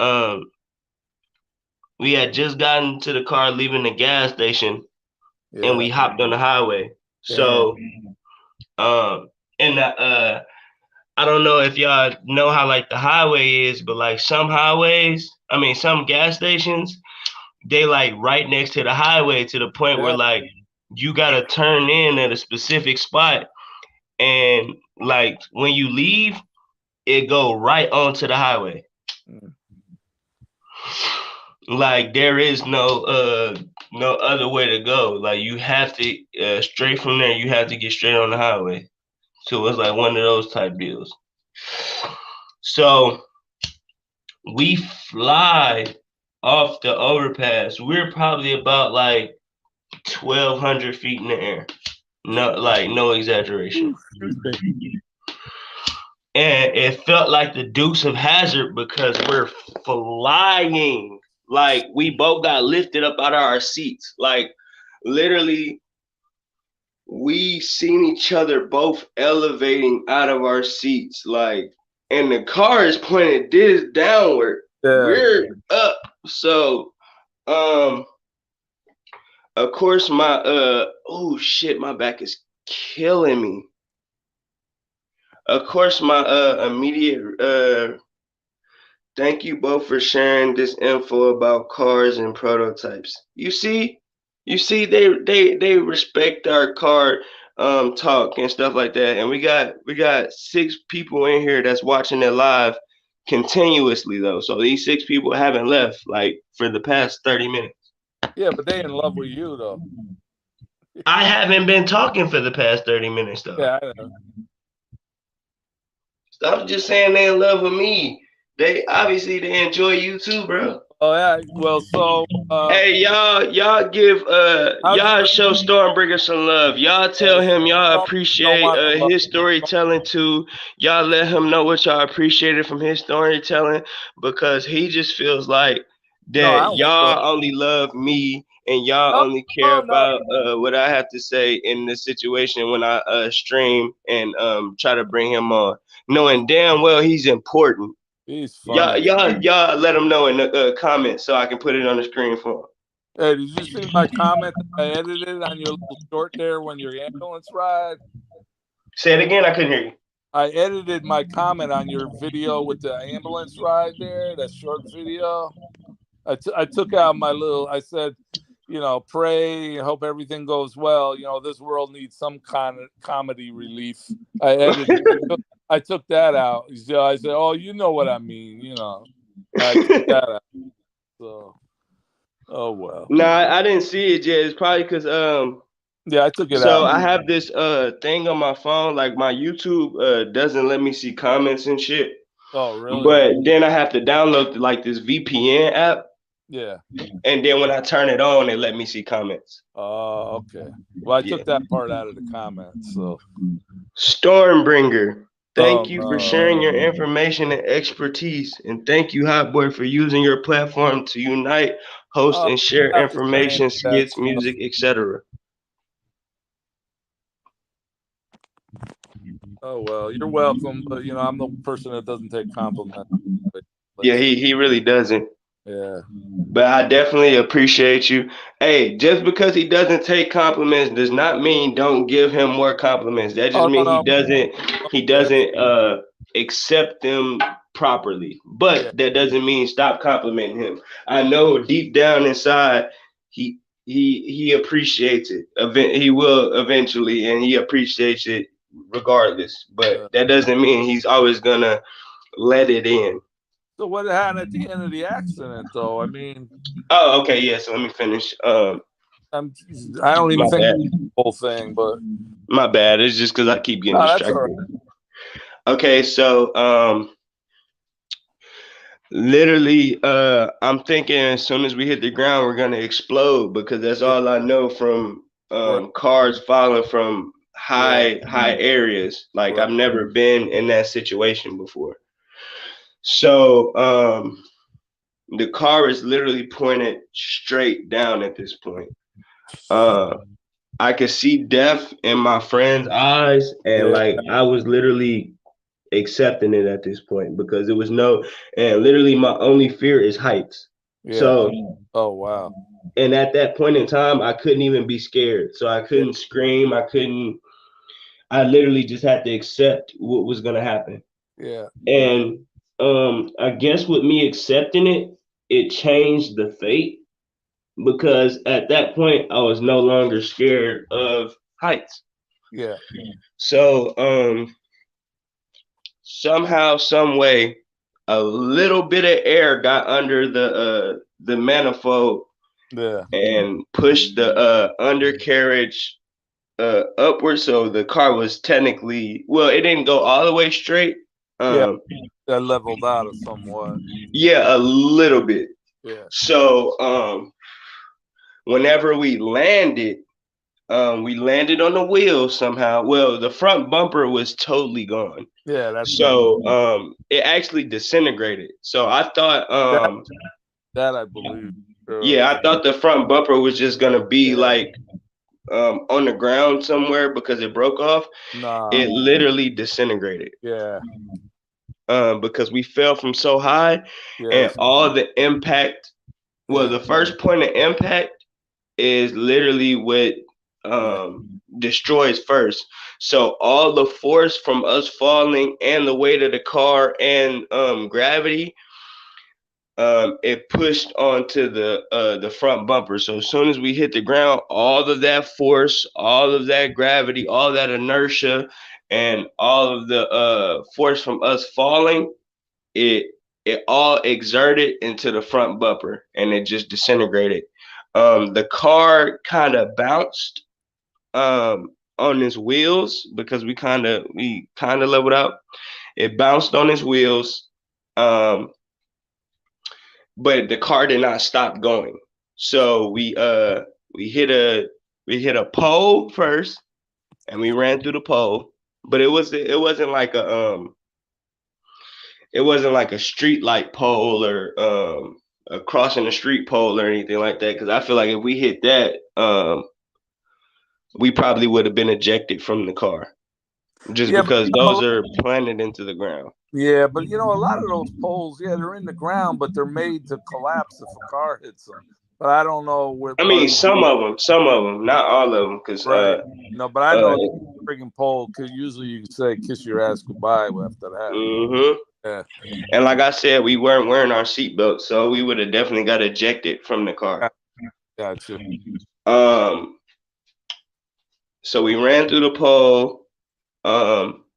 um we had just gotten to the car leaving the gas station and Yeah, we hopped on the highway. damn. So um and I don't know if y'all know how like the highway is, but like some highways, I mean some gas stations, they like right next to the highway to the point where Yeah. like you gotta turn in at a specific spot and like when you leave, it go right onto the highway. Mm. Like there is no other way to go. Like you have to straight from there you have to get straight on the highway. So it's like one of those type deals. So we fly off the overpass. We're probably about like 1,200 feet in the air. No, like no exaggeration. And it felt like the Dukes of Hazard because we're flying. Like we both got lifted up out of our seats. Like literally, we seen each other both elevating out of our seats. Like and the car is pointed this downward. Yeah. We're up. So um of course my oh shit, my back is killing me. Of course my immediate thank you both for sharing this info about cars and prototypes. You see, they respect our car talk and stuff like that. And we got 6 people in here that's watching it live continuously though. So these 6 people haven't left like for the past 30 minutes. Yeah, but they in love with you though. I haven't been talking for the past 30 minutes though. Yeah, I know. Stop just saying they in love with me. They obviously they enjoy you too, bro. Oh yeah. Well, so Hey y'all give how'd you y'all show Stormbringer some love. Y'all tell him y'all don't appreciate want the love? his storytelling too. Y'all let him know what y'all appreciated from his storytelling because he just feels like No, I that don't feel it. y'all only love me and y'all No, only care no, no. about what I have to say in the situation when I stream and try to bring him on, knowing damn well he's important. He's Y'all, funny. y'all, y'all let him know in the comments so I can put it on the screen for him. Hey, did you see my comment that I edited on your little short there when your ambulance ride? Say it again. I couldn't hear you. I edited my comment on your video with the ambulance ride there, that short video. I took out my little, I said, pray, hope everything goes well. This world needs some kind of comedy relief. I edited, I took that out. So I said, oh, you know what I mean, I took that out. So, oh, well. Nah, I didn't see it yet. It's probably because Yeah, I took it so out. I have this thing on my phone, like my YouTube doesn't let me see comments and shit. Oh, really? But then I have to download like this VPN app, Yeah. and then when I turn it on, it let me see comments. Oh, okay. Well, I Yeah. took that part out of the comments. So, Stormbringer, oh thank you for no, sharing your information and expertise, and thank you, Hot Boy, for using your platform to unite, host, oh, and share I have to change information, that skits, stuff. music, etc. Oh well, you're welcome, but I'm the person that doesn't take compliments. Yeah, Let's, he really doesn't. yeah. But I definitely appreciate you. Hey, just because he doesn't take compliments does not mean don't give him more compliments. That just Oh no, means he no, doesn't he that's doesn't accept them properly. yeah, But that doesn't mean stop complimenting him. I know deep down inside he he appreciates it. He will eventually, and he appreciates it regardless. But yeah. that doesn't mean he's always gonna let it in. So what happened at the end of the accident, though? I mean, Oh, okay, yeah. So let me finish. I'm, I don't even My think bad. the whole thing, but My bad. It's just because I keep getting no, that's all distracted. right. Okay, so literally, I'm thinking as soon as we hit the ground, we're gonna explode because that's Yeah, all I know from right, cars falling from yeah, high areas. Like right, I've never been in that situation before. So the car is literally pointed straight down at this point. Uh, I could see death in my friend's eyes, and yeah, like I was literally accepting it at this point because it was no, and literally my only fear is heights. yeah. So, Oh wow, and at that point in time, I couldn't even be scared. So I yeah, couldn't scream. I couldn't, I literally just had to accept what was going to happen. yeah, And I guess with me accepting it, it changed the fate because at that point, I was no longer scared of heights. yeah, So, somehow, some way, a little bit of air got under the manifold yeah, and pushed the undercarriage upward. So the car was technically well, it didn't go all the way straight. yeah. Um, That leveled out of somewhat. yeah, a little bit. Yeah, So whenever we landed on the wheel somehow. Well, the front bumper was totally gone. yeah. That's not So it actually disintegrated. So I thought that. That I believe. yeah, I thought the front bumper was just gonna be Yeah. like on the ground somewhere because it broke off. Nah. It literally disintegrated. Yeah. because we fell from so high, and Yes. all the impact. Well, Yeah. the first point of impact is literally what Yeah. destroys first. So all the force from us falling and the weight of the car and gravity, it pushed onto the front bumper. So as soon as we hit the ground, all of that force, all of that gravity, all that inertia, and all of the force from us falling, it it all exerted into the front bumper, and it just disintegrated. The car kind of bounced on its wheels because we kind of leveled out. It bounced on its wheels, um, but the car did not stop going. So we hit a we hit a pole first, and we ran through the pole. But it wasn't like a street light pole or a crossing the street pole or anything like that. Because I feel like if we hit that, we probably would have been ejected from the car just Yeah, but because those are planted into the ground. yeah, but a lot of those poles, yeah, they're in the ground, but they're made to collapse if a car hits them. But I don't know what I part mean, of some of them, not all of them, because right. No, but I uh, know freaking pole because usually you can say kiss your ass goodbye after that. hmm Yeah, and like I said, we weren't wearing our seatbelts, so we would have definitely got ejected from the car. gotcha. Um, so we ran through the pole.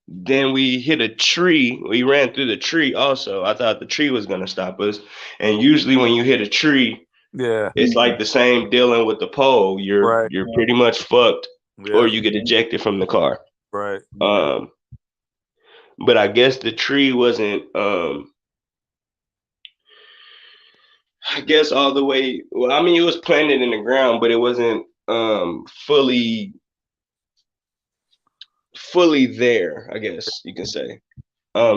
Then we hit a tree. We ran through the tree also. I thought the tree was gonna stop us. And usually when you hit a tree, Yeah, it's like the same dealing with the pole. You're right. you're pretty much fucked, or Yeah, you get ejected from the car. right. Um, but I guess the tree wasn't. I guess all the way. Well, I mean, it was planted in the ground, but it wasn't fully there. I guess you can say.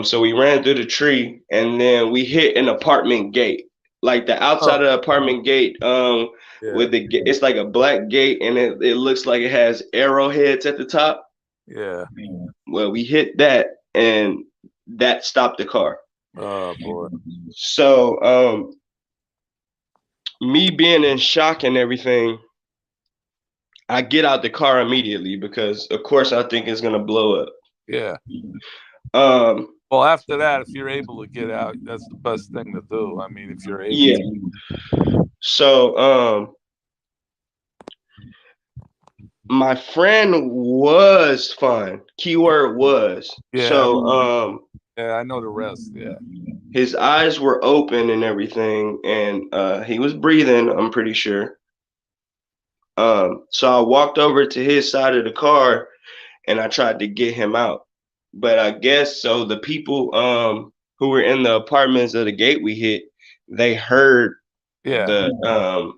So we ran through the tree, and then we hit an apartment gate. Like the Oh, outside of the apartment gate, yeah, with it's like a black gate, and it looks like it has arrowheads at the top. yeah. Well, we hit that, and that stopped the car. Oh boy. So, me being in shock and everything, I get out the car immediately because, of course, I think it's gonna blow up. Yeah. Um, Well, after that, if you're able to get out, that's the best thing to do. I mean, if you're able yeah. to. So, my friend was fine. Keyword was. Yeah, So, yeah. I know the rest. Yeah, his eyes were open and everything, and he was breathing. I'm pretty sure. So I walked over to his side of the car and I tried to get him out. But I guess so the people who were in the apartments of the gate we hit, they heard yeah, the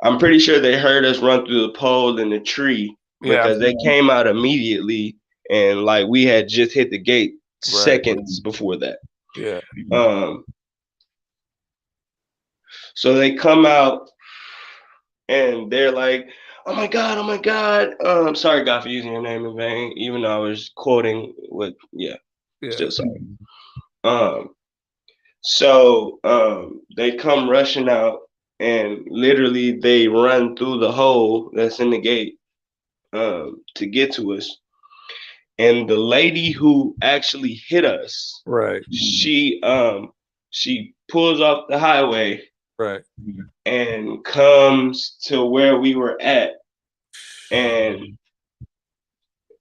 I'm pretty sure they heard us run through the pole and the tree yeah. because they came out immediately, and like we had just hit the gate Right. seconds before that. Yeah, Um so they come out and they're like, "Oh my god, oh my god." Sorry God for using your name in vain, even though I was quoting what yeah, yeah. still sorry. Um so they come rushing out, and literally they run through the hole that's in the gate to get to us. And the lady who actually hit us, Right. she pulls off the highway Right. and comes to where we were at, and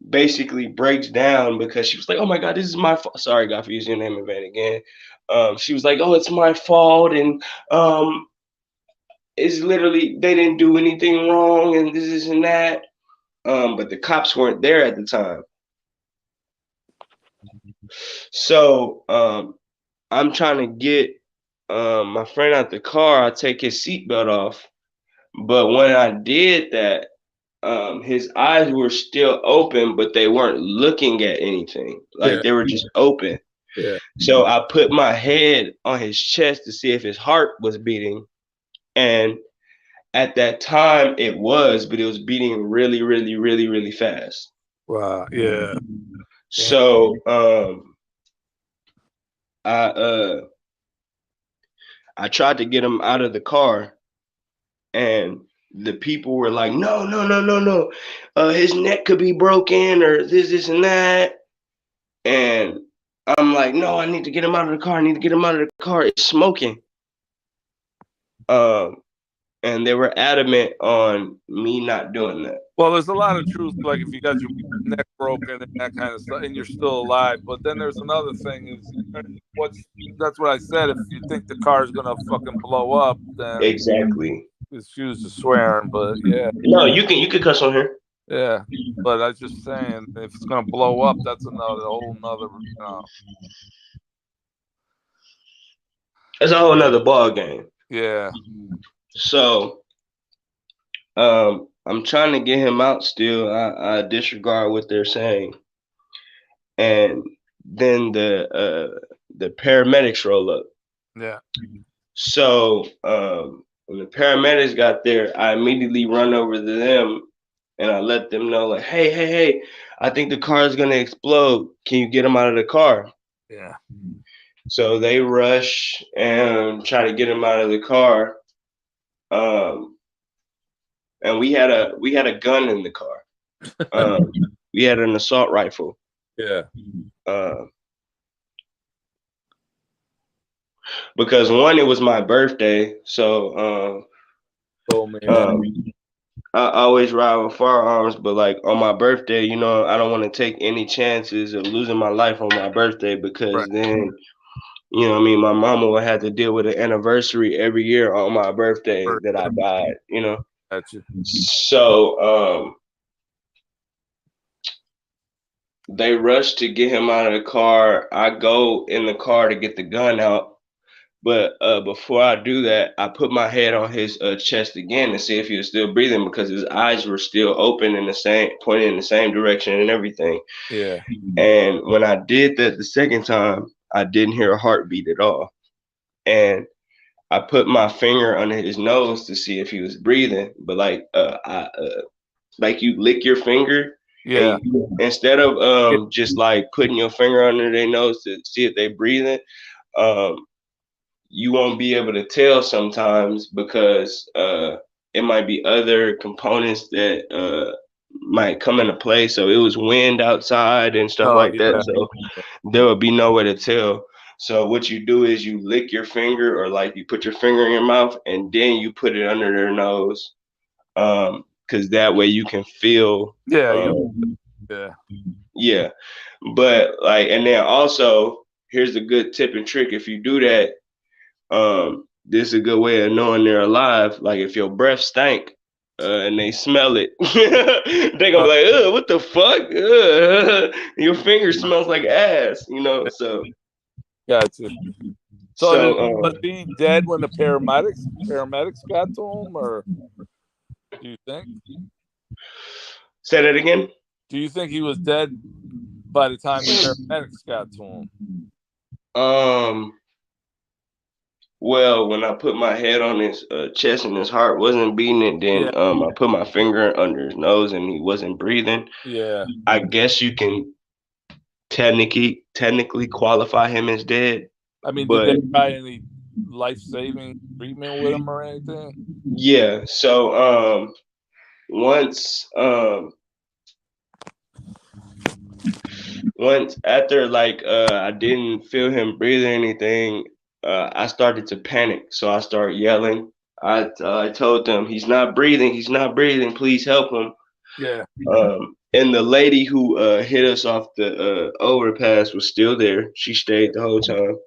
basically breaks down because she was like, "Oh my god, this is my fault." Sorry, God, for using your name in vain again. She was like, "Oh, it's my fault," and it's literally they didn't do anything wrong, and this and that. But the cops weren't there at the time, so I'm trying to get my friend out the car. I take his seatbelt off, but when I did that, his eyes were still open, but they weren't looking at anything. Like Yeah. they were just open. Yeah. So I put my head on his chest to see if his heart was beating. And at that time it was, but it was beating really, really, really, really fast. Wow. Yeah. Damn. So I I tried to get him out of the car, and the people were like, "No, no, no, no, no, his neck could be broken, or this, and that." And I'm like, "No, I need to get him out of the car. I need to get him out of the car. It's smoking." Um, and they were adamant on me not doing that. Well, there's a lot of truth. Like if you got your neck broken and that kind of stuff, and you're still alive. But then there's another thing is what's that's what I said. If you think the car is gonna fucking blow up, then Exactly. excuse the swearing, but yeah, No, you can cuss on here. yeah. But I was just saying, if it's gonna blow up, that's another whole nother. It's a whole nother ball game. Yeah, So I'm trying to get him out still. I disregard what they're saying. And then the paramedics roll up. yeah, So when the paramedics got there, I immediately run over to them and I let them know, like, hey, hey, hey, I think the car is gonna explode. Can you get him out of the car? yeah. So they rush and try to get him out of the car. Um, and we had a gun in the car. Um, we had an assault rifle. Yeah. Uh, because one, it was my birthday, so Told me that. um, I always ride with firearms. But like on my birthday, I don't want to take any chances of losing my life on my birthday because Right. then, what I mean, my mama would have to deal with an anniversary every year on my birthday that I died. Gotcha. So they rushed to get him out of the car. I go in the car to get the gun out. But before I do that, I put my head on his chest again to see if he was still breathing because his eyes were still open in the same, pointing in the same direction and everything. Yeah. And when I did that the second time, I didn't hear a heartbeat at all. And I put my finger under his nose to see if he was breathing. But like you lick your finger, Yeah. and instead of just like putting your finger under their nose to see if they breathing, um, you won't be able to tell sometimes because it might be other components that might come into play. So it was wind outside and stuff Oh like that. yeah. So there would be no way to tell. So what you do is you lick your finger, or like you put your finger in your mouth and then you put it under their nose, because that way you can feel. Yeah. Yeah. Yeah, but like, and then also here's a good tip and trick. If you do that, this is a good way of knowing they're alive. Like if your breath stank, and they smell it, they gonna Uh, be like, "Ugh, what the fuck? Your finger smells like ass." gotcha. So So was he dead when the paramedics got to him, or do you think? say that again. Do you think he was dead by the time the paramedics got to him? Um, well, when I put my head on his chest and his heart wasn't beating it, Yeah. then I put my finger under his nose and he wasn't breathing. Yeah. I guess you can technically qualify him as dead, I mean, did but they try any life-saving treatment with him or anything? yeah. So once once after like I didn't feel him breathe or anything, I started to panic. So I started yelling. I told them he's not breathing. He's not breathing. Please help him. Yeah. And the lady who hit us off the overpass was still there. She stayed the whole time.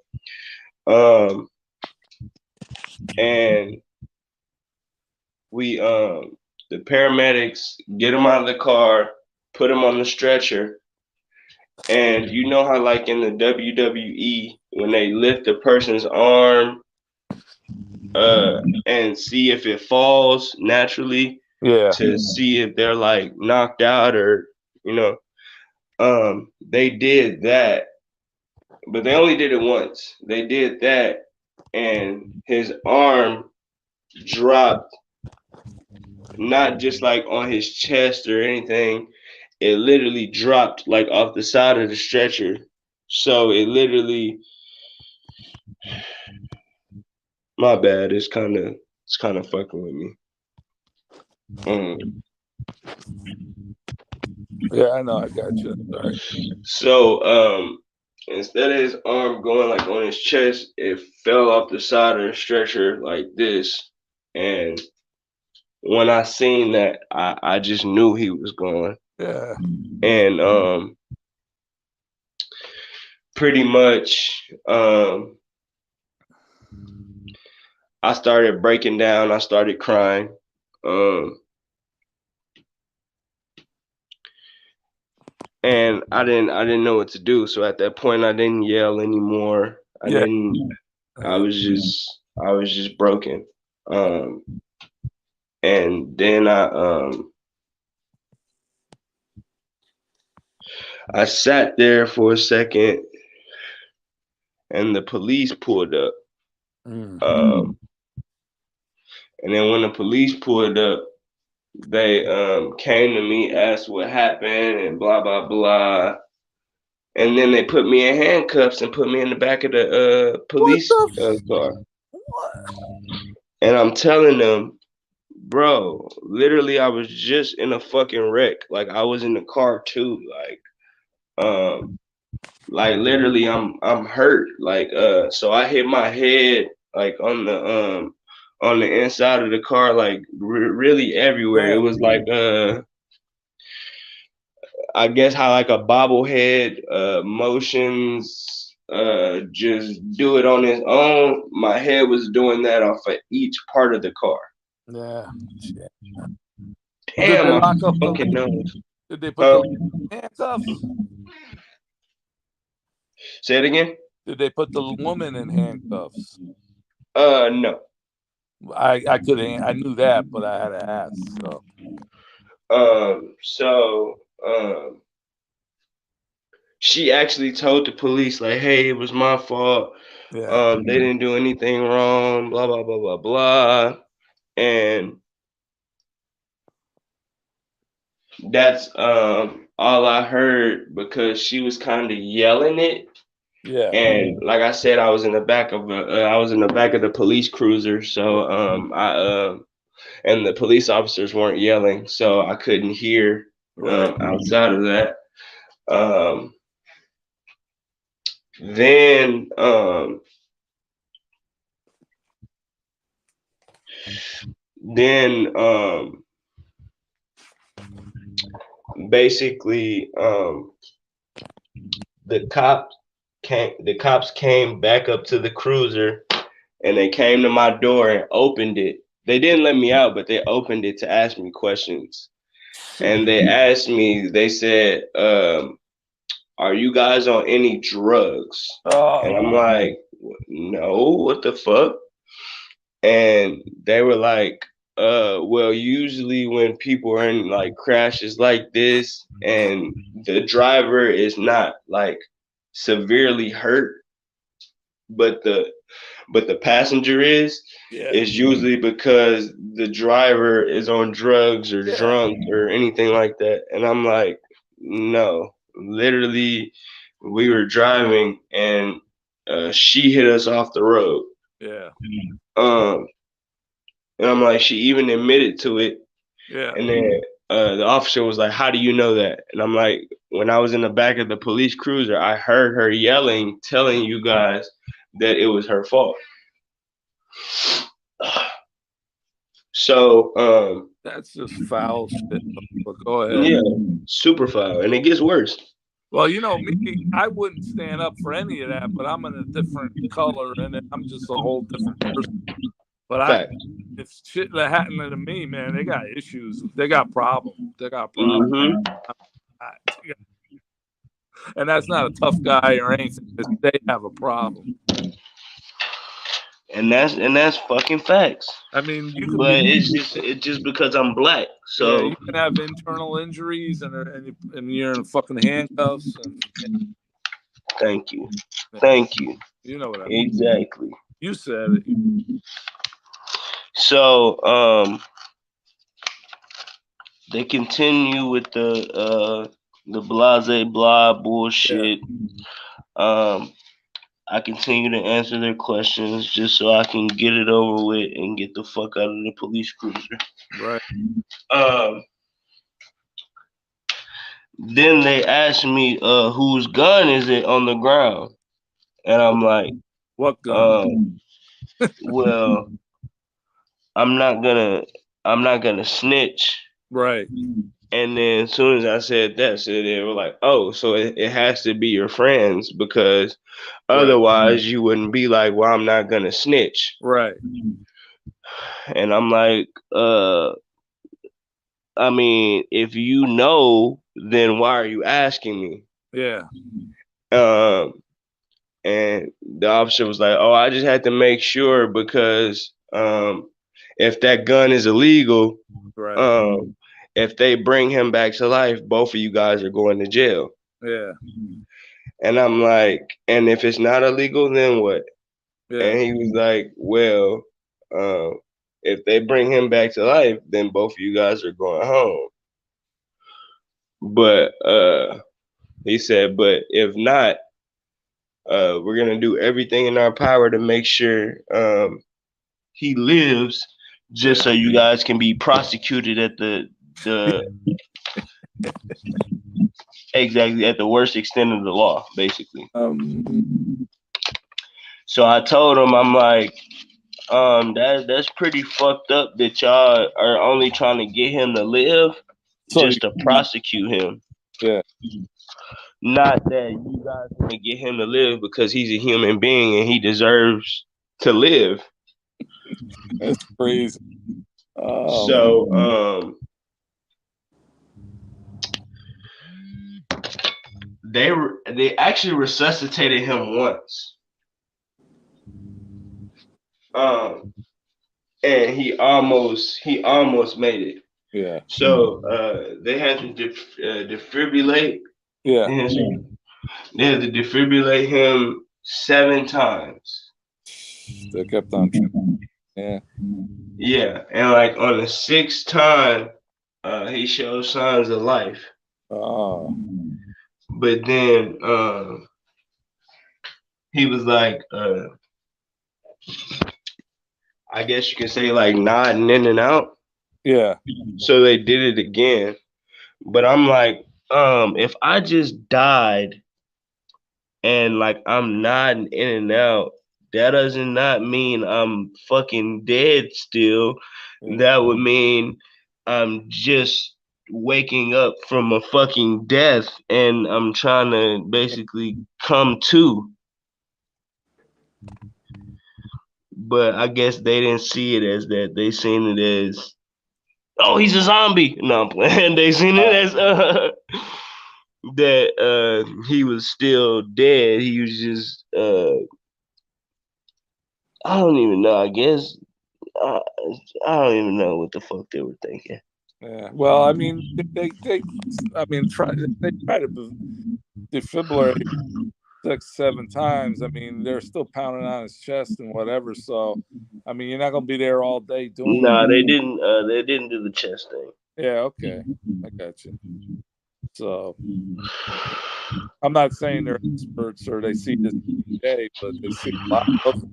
Um, and we the paramedics get him out of the car, put him on the stretcher, and you know how like in the WWE when they lift a person's arm and see if it falls naturally Yeah. to see if they're like knocked out or you know they did that, but they only did it once. They did that and his arm dropped, not just like on his chest or anything. It literally dropped like off the side of the stretcher. So it literally My bad. It's kind of fucking with me. Mm. Yeah, I know. I got you. All right. So instead of his arm going like on his chest, it fell off the side of the stretcher like this. And when I seen that, I just knew he was going. Yeah. And pretty much I started breaking down. I started crying. Um, and I didn't know what to do. So at that point, I didn't yell anymore. I Yeah. didn't. I Yeah. was just broken. Um, and then I sat there for a second, and the police pulled up. Mm. Um, and then when the police pulled up, they came to me, asked what happened, and blah blah blah. And then they put me in handcuffs and put me in the back of the What police the? car. What? And I'm telling them, bro, literally, I was just in a fucking wreck. Like I was in the car too. Um, literally, I'm hurt. So I hit my head like on the inside of the car, like really everywhere. It Yeah. was like I guess how like a bobblehead motions just do it on its own. My head was doing that off of each part of the car. Yeah. Shit. Well, did Damn, they my lock up the? fucking nose. Did they put Huh? the handcuffs? Say it again. Did they put the woman in handcuffs? No. I could I knew that, but I had to ask. So So she actually told the police like, "Hey, it was my fault. yeah. They didn't do anything wrong. Blah blah blah blah blah." And that's all I heard because she was kind of yelling it. Yeah. And like I said, I was in the back of the police cruiser, so I and the police officers weren't yelling, so I couldn't hear Right. outside of that. Um, then then basically the cops came back up to the cruiser and they came to my door and opened it. They didn't let me out, but they opened it to ask me questions. Shit. And they asked me, they said, are you guys on any drugs? And Oh. I'm like, no, what the fuck? And they were like, well, usually when people are in like crashes like this and the driver is not like severely hurt, but the passenger Yeah. is usually because the driver is on drugs or Yeah. drunk or anything like that. And I'm like, no, literally, we were driving and she hit us off the road. Yeah. Um, and I'm like, she even admitted to it. Yeah. And then the officer was like, how do you know that? And I'm like, when I was in the back of the police cruiser, I heard her yelling, telling you guys that it was her fault. So, That's just foul shit. But go ahead. yeah, super foul, and it gets worse. Well, you know me, I wouldn't stand up for any of that, but I'm in a different color and I'm just a whole different person. But Fact. if shit that happened to me, man, they got issues. They got problems. They got problems. Mm-hmm. And that's not a tough guy or anything. They have a problem. And that's fucking facts. I mean, you can be, But it's just because I'm black. yeah, So you can have internal injuries and you're in fucking handcuffs and thank you, yeah, thank you. you know what I mean. Exactly. You said it. So they continue with the blase blah Yeah. bullshit. Um, I continue to answer their questions just so I can get it over with and get the fuck out of the police cruiser. Right. Um, then they asked me, whose gun is it on the ground? And I'm like, What gun? um, well, I'm not gonna, I'm not gonna snitch. Right. And then as soon as I said that, so they were like, oh, so it has to be your friends because Right. otherwise you wouldn't be like, well, I'm not gonna snitch. Right. And I'm like, I mean, if you know, then why are you asking me? Yeah. Um, and the officer was like, oh, I just had to make sure because if that gun is illegal, Right. um, if they bring him back to life, both of you guys are going to jail. Yeah. And I'm like, and if it's not illegal, then what? Yeah. And he was like, well, uh, if they bring him back to life, then both of you guys are going home. But he said, but if not, we're gonna do everything in our power to make sure he lives, just Yeah. so you guys can be prosecuted at the exactly at the worst extent of the law, basically. Um. So I told him, I'm like, that's pretty fucked up that y'all are only trying to get him to live So just to prosecute him. yeah. Not that you guys want to get him to live because he's a human being and he deserves to live. That's crazy. So they actually resuscitated him once. Um and he almost made it. Yeah. So they had to defibrillate Yeah. him. They had to defibrillate him 7 times. They kept on. Yeah. Yeah, and like on the sixth time, he showed signs of life. Oh. But then he was like, I guess you could say like nodding in and out. Yeah. So they did it again. But I'm like, if I just died and like I'm nodding in and out, that does not mean I'm fucking dead still. Yeah. That would mean I'm just waking up from a fucking death and I'm trying to basically come to. But I guess they didn't see it as that. They seen it as, oh, he's a zombie. No, I'm playing. They seen it as that he was still dead. He was just I don't even know. I guess uh, I don't even know what the fuck they were thinking. Yeah. Well, I mean, I mean, they try to defibrillate 6, 7 times. I mean, they're still pounding on his chest and whatever. So, I mean, you're not gonna be there all day doing that. Nah, they didn't. They didn't do the chest thing. Yeah. Okay. I got you. So, I'm not saying they're experts or they see this day, but they see a lot of.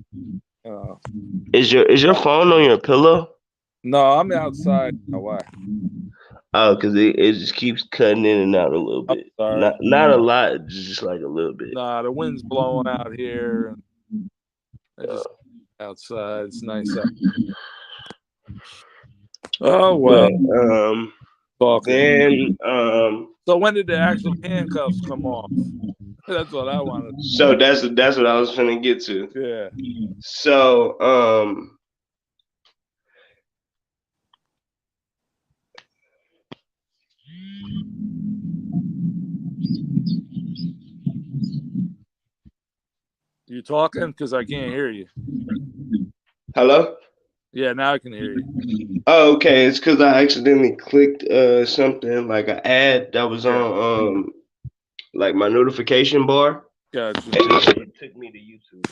Is your phone on your pillow? No, I'm outside. Why? Oh, because it just keeps cutting in and out a little I'm bit. sorry. Not a lot, just like a little bit. Nah, the wind's blowing out here, and I just outside. It's nice out. Oh well. But then So when did the actual handcuffs come off? That's what I wanted. So that's what I was finna get to. Yeah. So You talking? Because I can't hear you. hello? Yeah, now I can hear you. Oh, okay. It's because I accidentally clicked something like an ad that was on like my notification bar. Gotcha. It took me to YouTube.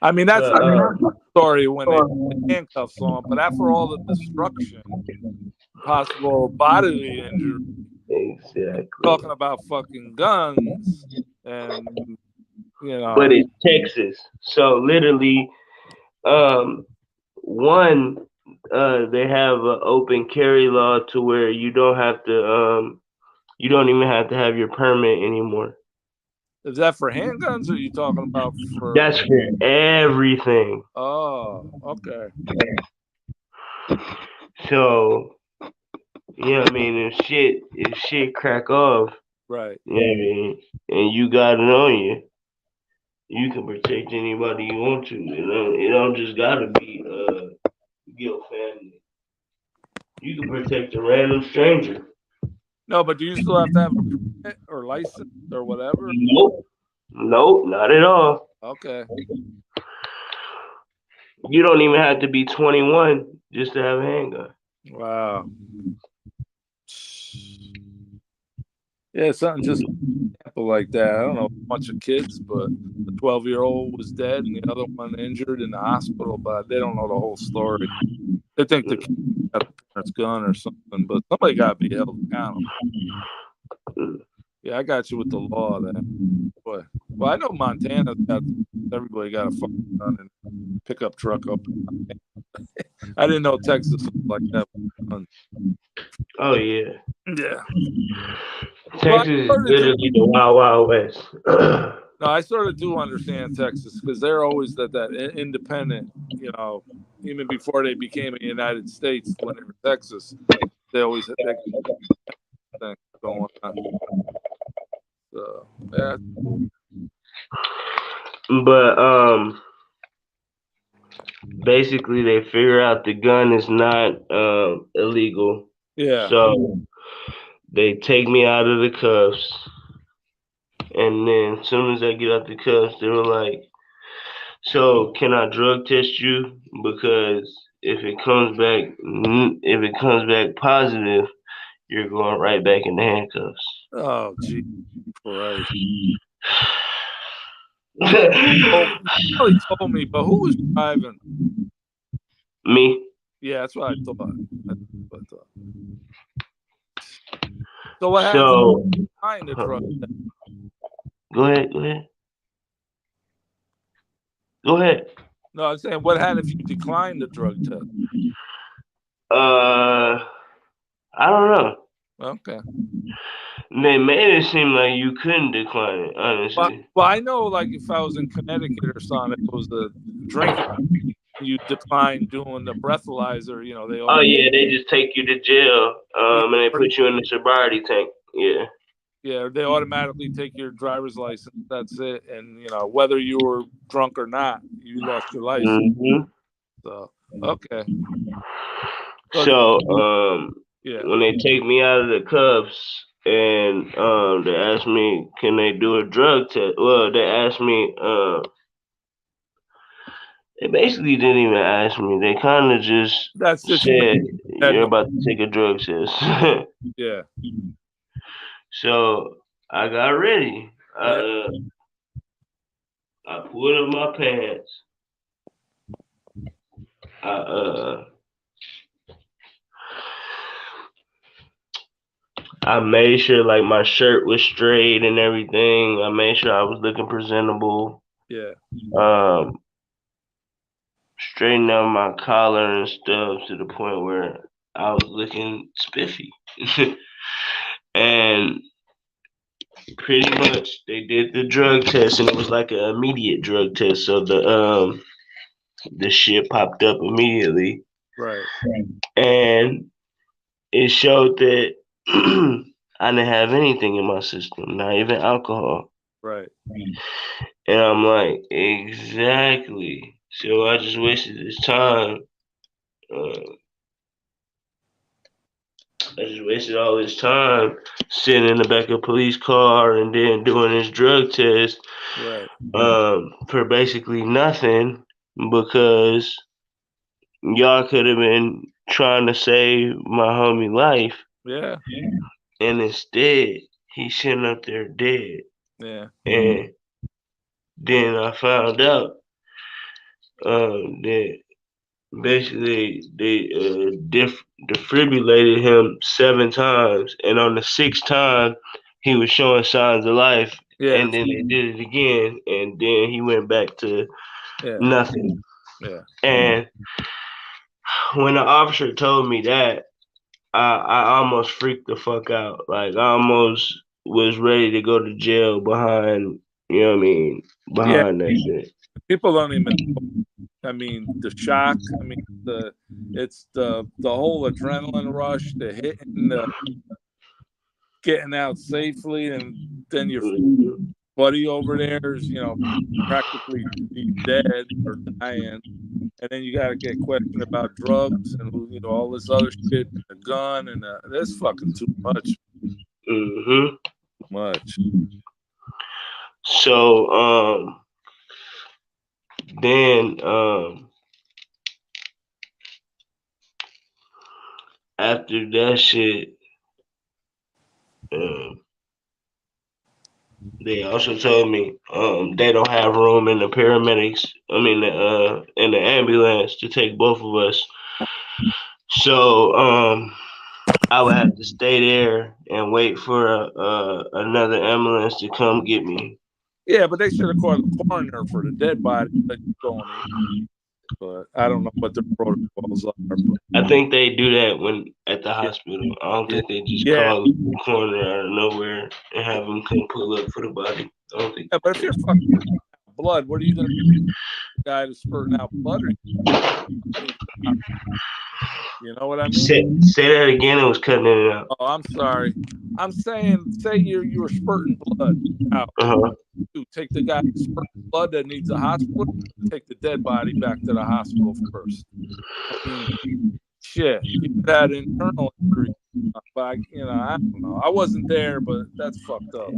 I mean, that's the story when they put the handcuffs on, but after all the destruction, possible bodily injury, Exactly. talking about fucking guns and You know. but it's Texas. So literally, um, one, they have an open carry law to where you don't even have to have your permit anymore. Is that for handguns or are you talking about for That's for everything. oh, okay. So, you know what I mean? If shit crack off, Right. you know what I mean, and you got it on you, you can protect anybody you want to. It don't just gotta be your family. You can protect a random stranger. No, but do you still have to have a permit or license or whatever? Nope. Nope, not at all. Okay. You don't even have to be 21 just to have a handgun. Wow. Yeah, something just simple like that. I don't know a bunch of kids, but the 12-year-old was dead and the other one injured in the hospital, but they don't know the whole story. They think the kid got the parents' gun or something, but somebody got to be held accountable. Yeah, I got you with the law then. Boy. Well, I know Montana's got everybody got a fucking gun and pickup truck up. I didn't know Texas was like that. Oh yeah, Yeah. Well, Texas is literally the wild wild west. no, I sort of do understand Texas because they're always that independent, you know, even before they became a United States, when they were Texas, they always had that thing going on. So, yeah, cool. But basically they figure out the gun is not illegal, Yeah, so they take me out of the cuffs, and then as soon as I get out the cuffs, they were like, "So can I drug test you? Because if it comes back positive, you're going right back in the handcuffs." oh, gee, Christ. Well, you probably told me, but who was driving? Me. Yeah, that's what I thought. That's what I thought. So what happens if So you find the drug test? go ahead. Go ahead. Go ahead. No, I'm saying what happens if you decline the drug test? Uh, I don't know. Okay. They made it seem like you couldn't decline it, Well, honestly. well, I know, like if I was in Connecticut or something, if it was a drinking, you decline doing the breathalyzer. You know, they Oh automatically, yeah, they just take you to jail, yeah, and they put you in the sobriety tank. Yeah. yeah, they automatically take your driver's license. That's it, and you know whether you were drunk or not, you lost your license. hmm So okay, so So yeah, when they take me out of the cuffs and they asked me, can they do a drug test? Well, they asked me. They basically didn't even ask me. They kind of just that situation said, had "You're no, about to take a drug test." yeah, So I got ready. yeah, I pulled up my pants. I I made sure like my shirt was straight and everything. I made sure I was looking presentable. yeah. Um, straightened out my collar and stuff to the point where I was looking spiffy. And pretty much they did the drug test and it was like an immediate drug test. So the shit popped up immediately. Right, And it showed that I didn't have anything in my system, not even alcohol. right. And I'm like, exactly. So I just wasted this time. Uh, I just wasted all this time sitting in the back of a police car and then doing this drug test Right. for basically nothing because y'all could have been trying to save my homie life, Yeah. and instead he's sitting up there dead. Yeah. And then I found out that basically they defibrillated him 7 times, and on the 6th time he was showing signs of life, Yeah, and then they did it again, and then he went back to yeah, nothing. yeah, And when the officer told me that, I almost freaked the fuck out. Like I almost was ready to go to jail behind, you know what I mean, yeah. behind that shit. People don't even. I mean, the shock. I mean, it's the whole adrenaline rush, the hitting, the getting out safely, and then your Mhm. buddy over there is, practically dead or dying, and then you got to get questioned about drugs and all this other shit, and the gun, and that's fucking too much. Mhm. Too much. So then after that shit, um they also told me they don't have room in the paramedics. I mean, in the ambulance to take both of us. So I would have to stay there and wait for another ambulance to come get me. Yeah, but they should have called the coroner for the dead body that you going in. But I don't know what their protocols are. But I think they do that when at the yeah, hospital. I don't yeah, think they just yeah. call the coroner out of nowhere and have them come pull up for the body. I don't think. Yeah, but if you're fucking blood, what are you going to do? The guy that's spurting out blood, or you take somebody to the hospital? You know what I mean? Say that again. It was cutting in and out. Oh, I'm sorry. I'm saying, say you were spurting blood out. Uh huh. You take the guy spurting blood that needs a hospital. Take the dead body back to the hospital first. I mean, shit. You could have internal injury, but I don't know. I wasn't there, but that's fucked up.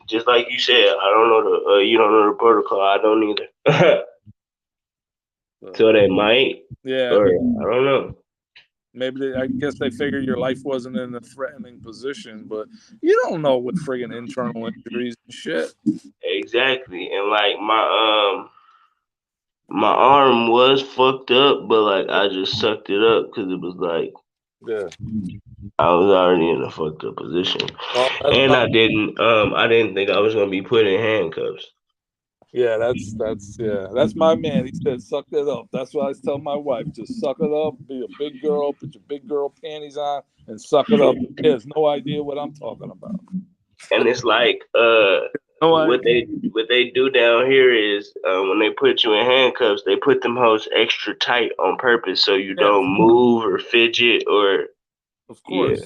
Just like you said, I don't know the you don't know the protocol. I don't either. But, So they might, yeah, or I don't know. maybe I guess they figure your life wasn't in a threatening position, but you don't know with friggin' internal injuries and shit. Exactly, and like my arm was fucked up, but like I just sucked it up because it was like Yeah. I was already in a fucked up position, Well, that's and not. I didn't think I was gonna be put in handcuffs. Yeah, that's my man. He said, "Suck it up." That's what I tell my wife. Just suck it up. Be a big girl. Put your big girl panties on and suck it up. He has no idea what I'm talking about. And it's like No what idea. they do down here is when they put you in handcuffs, they put them hoes extra tight on purpose so you Yeah, don't move or fidget or of yeah. course.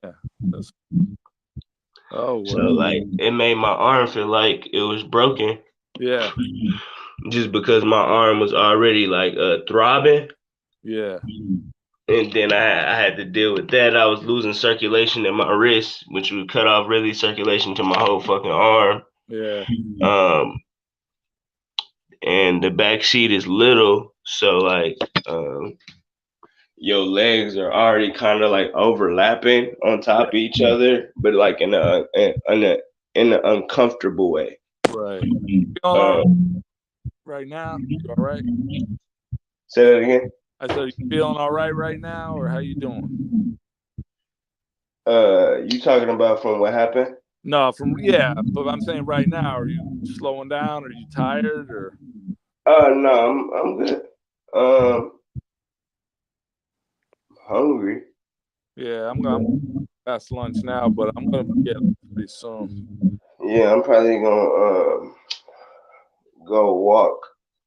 Yeah. That's, oh So well. like it made my arm feel like it was broken Yeah. just because my arm was already like throbbing. Yeah. And then I had to deal with that. I was losing circulation in my wrist, which would cut off really circulation to my whole fucking arm. Yeah. Um, and the back seat is little, so like your legs are already kind of like overlapping on top Yeah. of each other, but like in an uncomfortable way. Right. Feeling all right Um, right now? You all right? Say that again. I said, you feeling all right now, or how you doing? You talking about from what happened? No, but I'm saying right now, are you slowing down? Are you tired? Or No, I'm good. Um, Hungry. yeah, I'm past lunch now, but I'm gonna get pretty soon. Yeah, I'm probably gonna go walk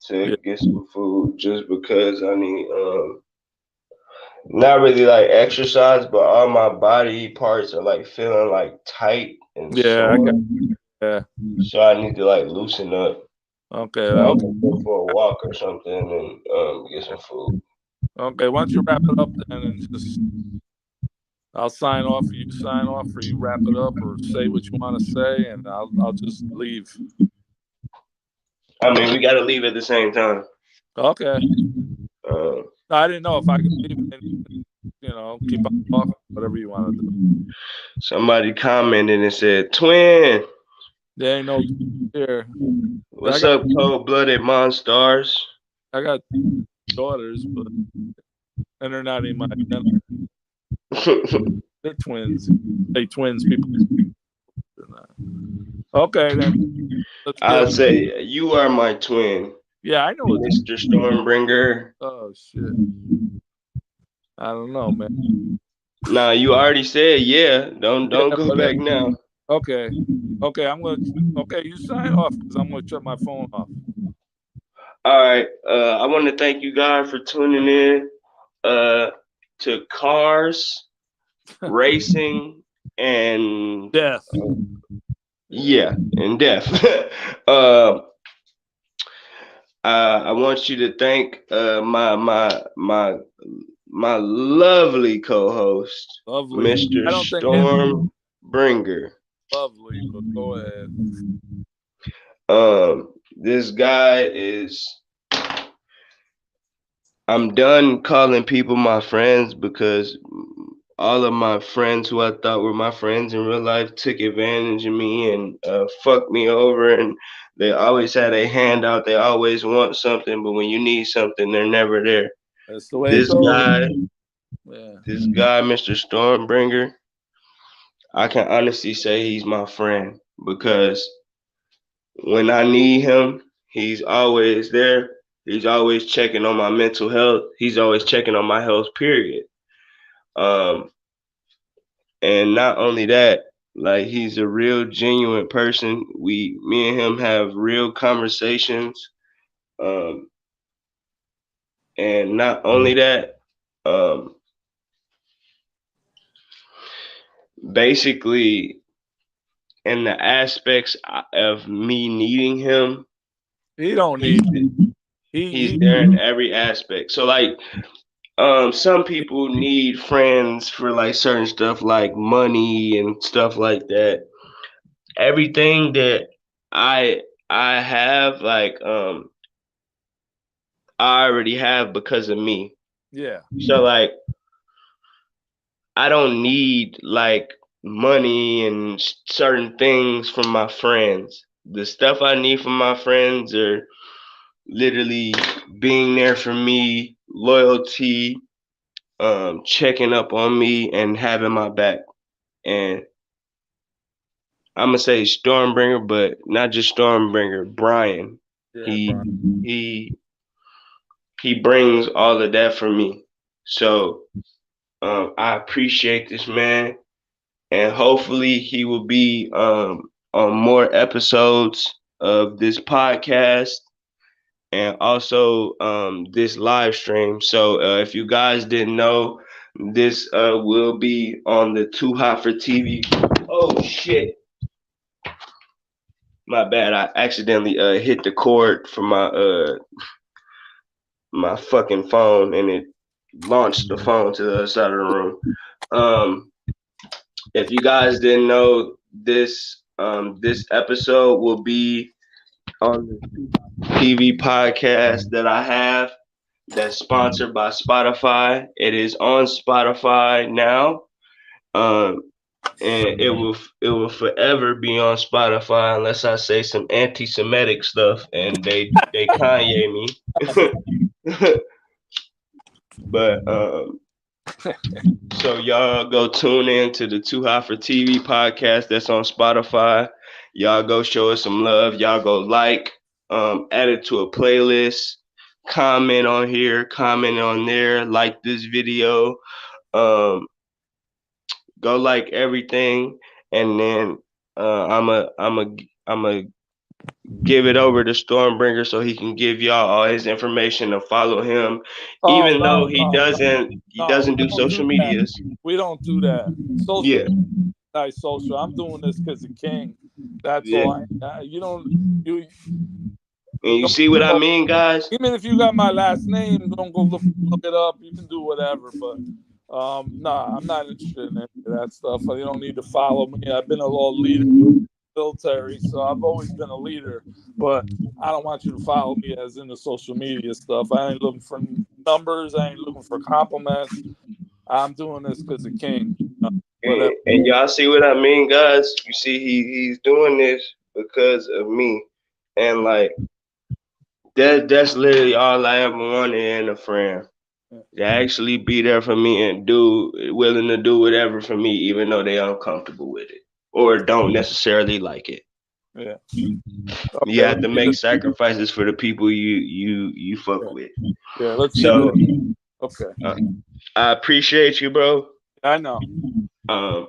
to Yeah, get some food just because I need not really like exercise, but all my body parts are like feeling like tight and yeah, I sore. got yeah. So I need to like loosen up. Okay, So I'm okay, gonna go for a walk or something and get some food. okay. Why don't you wrap it up then, and just I'll sign off, or you sign off, or you wrap it up, or say what you want to say, and I'll just leave. I mean, we gotta leave at the same time. Okay. Uh, No, I didn't know if I could leave and keep on talking, whatever you want to do. Somebody commented and said, "Twin, There ain't no here. I what's got up, cold-blooded monsters?" I got daughters, but and they're not in my identity. They're twins. They twins. People. Okay, then let's get I'll it. say you are my twin, Yeah, I know it's. Mr. Stormbringer. Oh shit, I don't know, man. Nah, you already said yeah. Don't Yeah, go but back now. okay, okay. I'm gonna. Okay, you sign off because I'm gonna shut my phone off. All right. I want to thank you guys for tuning in uh to Cars Racing and Death. Yeah. yeah, and Death. uh, I want you to thank my lovely co-host, Lovely. Mr. I don't think any Stormbringer. lovely, but go ahead. This guy is. I'm done calling people my friends because all of my friends who I thought were my friends in real life took advantage of me and fucked me over. And they always had a handout. They always want something, but when you need something, they're never there. That's the way it This goes. guy, Yeah. this guy, Mr. Stormbringer, I can honestly say he's my friend because when I need him, he's always there. He's always checking on my mental health. He's always checking on my health, period. Um, and not only that, like he's a real genuine person. Me and him have real conversations. Um, and not only that, um, basically in the aspects of me needing him, He don't he's need me. he's He there in every aspect. So like some people need friends for like certain stuff like money and stuff like that. Everything that I I have like I already have because of me. yeah. So like I don't need like money and certain things from my friends. The stuff I need from my friends are literally being there for me, loyalty, checking up on me and having my back. And I'm gonna say Stormbringer, but not just Stormbringer. Brian, Yeah, he Brian. he he brings all of that for me. So I appreciate this man, and hopefully he will be on more episodes of this podcast and also this live stream. So if you guys didn't know, this will be on the Too Hot for TV. Oh shit. My bad. I accidentally hit the cord for my fucking phone and it launched the phone to the other side of the room. Um, if you guys didn't know, this episode will be on the TV podcast that I have that's sponsored by Spotify. It is on Spotify now. Um, and it will forever be on Spotify unless I say some anti-Semitic stuff and they Kanye me. But so y'all go tune in to the Too Hot for TV podcast that's on Spotify. Y'all go show us some love. Y'all go like, add it to a playlist, comment on here, comment on there, like this video. Um, go like everything, and then I'm a give it over to Stormbringer so he can give y'all all his information to follow him, Oh even though no, no, no, he no. doesn't We do don't do social that. medias. We don't do that. Social Yeah, media, is social. I'm doing this because of King. That's yeah. all. You don't. You And you don't. see what I mean, guys? Even if you got my last name, don't go look it up. You can do whatever, but nah, I'm not interested in any of that stuff. You don't need to follow me. I've been a little leader in the military, so I've always been a leader. But I don't want you to follow me as in the social media stuff. I ain't looking for numbers. I ain't looking for compliments. I'm doing this because of King. Whatever. And y'all see what I mean, guys? You see, he's doing this because of me, and like that's literally all I ever wanted in a friend. To actually be there for me and willing to do whatever for me, even though they uncomfortable with it or don't necessarily like it. Yeah. You Okay. have to make sacrifices for the people you fuck with. Yeah. Let's see So this. Okay. I appreciate you, bro. I know. Um,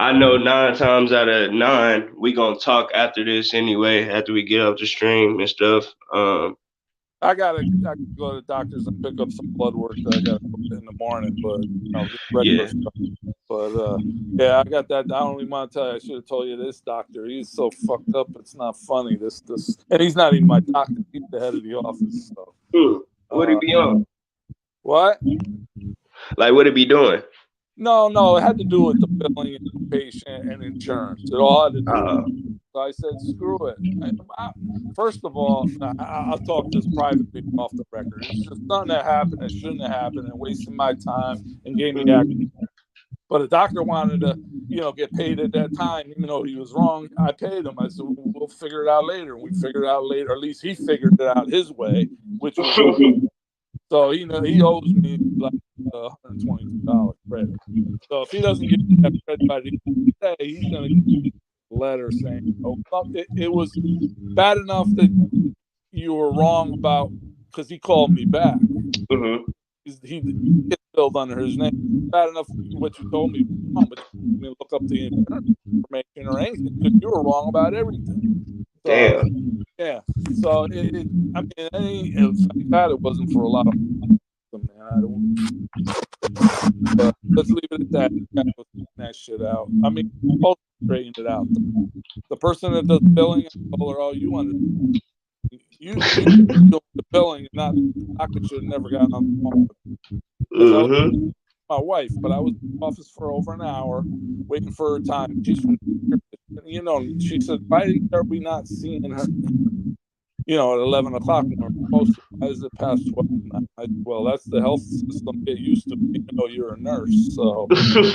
I know 9 times out of 9 we gonna talk after this anyway. After we get off the stream and stuff. I gotta go to the doctor's and pick up some blood work that I gotta go in the morning, but just regular Yeah. stuff. But yeah, I got that. I don't even want to tell you. I should have told you this doctor. He's so fucked up. It's not funny. This, and he's not even my doctor. He's the head of the office. So, What he be on? what? Like, what he be doing? No, it had to do with the billing and the patient and insurance. It all had to do. So I said, screw it. First of all, I'll talk this privately off the record. It's just something that happened that shouldn't have happened and wasted my time and gave me act. But a doctor wanted to, get paid at that time, even though he was wrong. I paid him. I said, we'll figure it out later. And we figured it out later. Or at least he figured it out his way, which was so he owes me like $122 credit. So if he doesn't give me that credit by the end of the day, he's going to get a letter saying, "Oh, it was bad enough that you were wrong about," because he called me back. He gets billed under his name. Bad enough what you told me was wrong, but you didn't look up the insurance information or anything because you were wrong about everything. So, Damn. yeah. So thank God it wasn't for a lot of man. But let's leave it at that. That shit out. I mean, both straighten it out. The person that does billing, I told her, "Oh, you understand? You doing the billing, not the doctor should have never gotten on the phone." Because I was my wife, but I was in the office for over an hour waiting for her time. She's from, she said, "Why are we not seeing her? At 11 o'clock when we're supposed to. Why is it past 12?" Well, that's the health system get used to, even though you're a nurse. So, it's just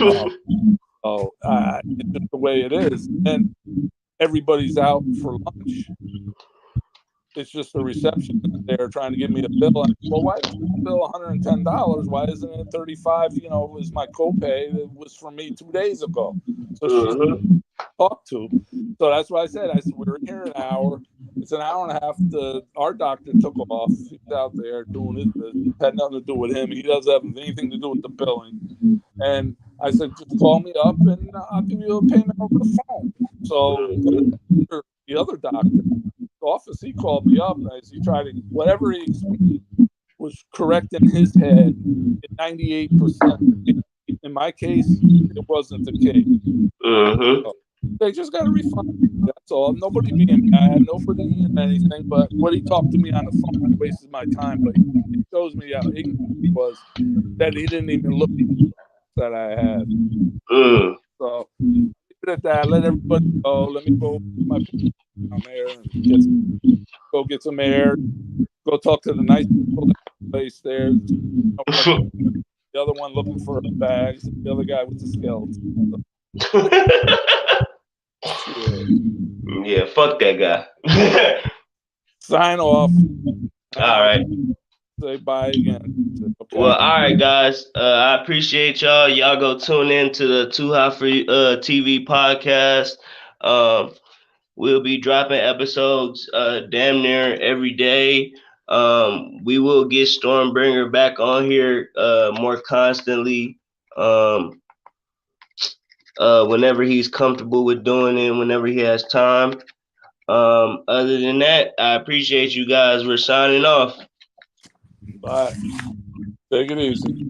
the way it is. And everybody's out for lunch. It's just the reception there trying to give me a bill. Well, why is the bill $110? Why isn't it 35? Was my copay that was for me 2 days ago. So she's talked to. So that's why I said we were here an hour. It's an hour and a half. Our doctor took off. He's out there doing his business. Had nothing to do with him. He doesn't have anything to do with the billing. And I said, just call me up and I'll give you a payment over the phone. So the other doctor office, he called me up and he tried to whatever he explained was correct in his head. 98%. In my case, it wasn't the case. So they just got to refund. That's all. Nobody being bad. Nobody anything. But what he talked to me on the phone wasted my time. But it shows me how ignorant he was that he didn't even look that I had. So leave it at that. Let everybody go. Let me go my down there and go get some air. Go talk to the nice people at the place there. The other one looking for her bags. The other guy with the skeleton. Yeah, fuck that guy. Sign off. All right. Say bye again. Okay. Well, all right, guys. I appreciate y'all. Y'all go tune in to the Too Hot for TV podcast. We'll be dropping episodes damn near every day. We will get Stormbringer back on here more constantly. Whenever he's comfortable with doing it, whenever he has time. Other than that, I appreciate you guys. We're signing off. Bye. Take it easy.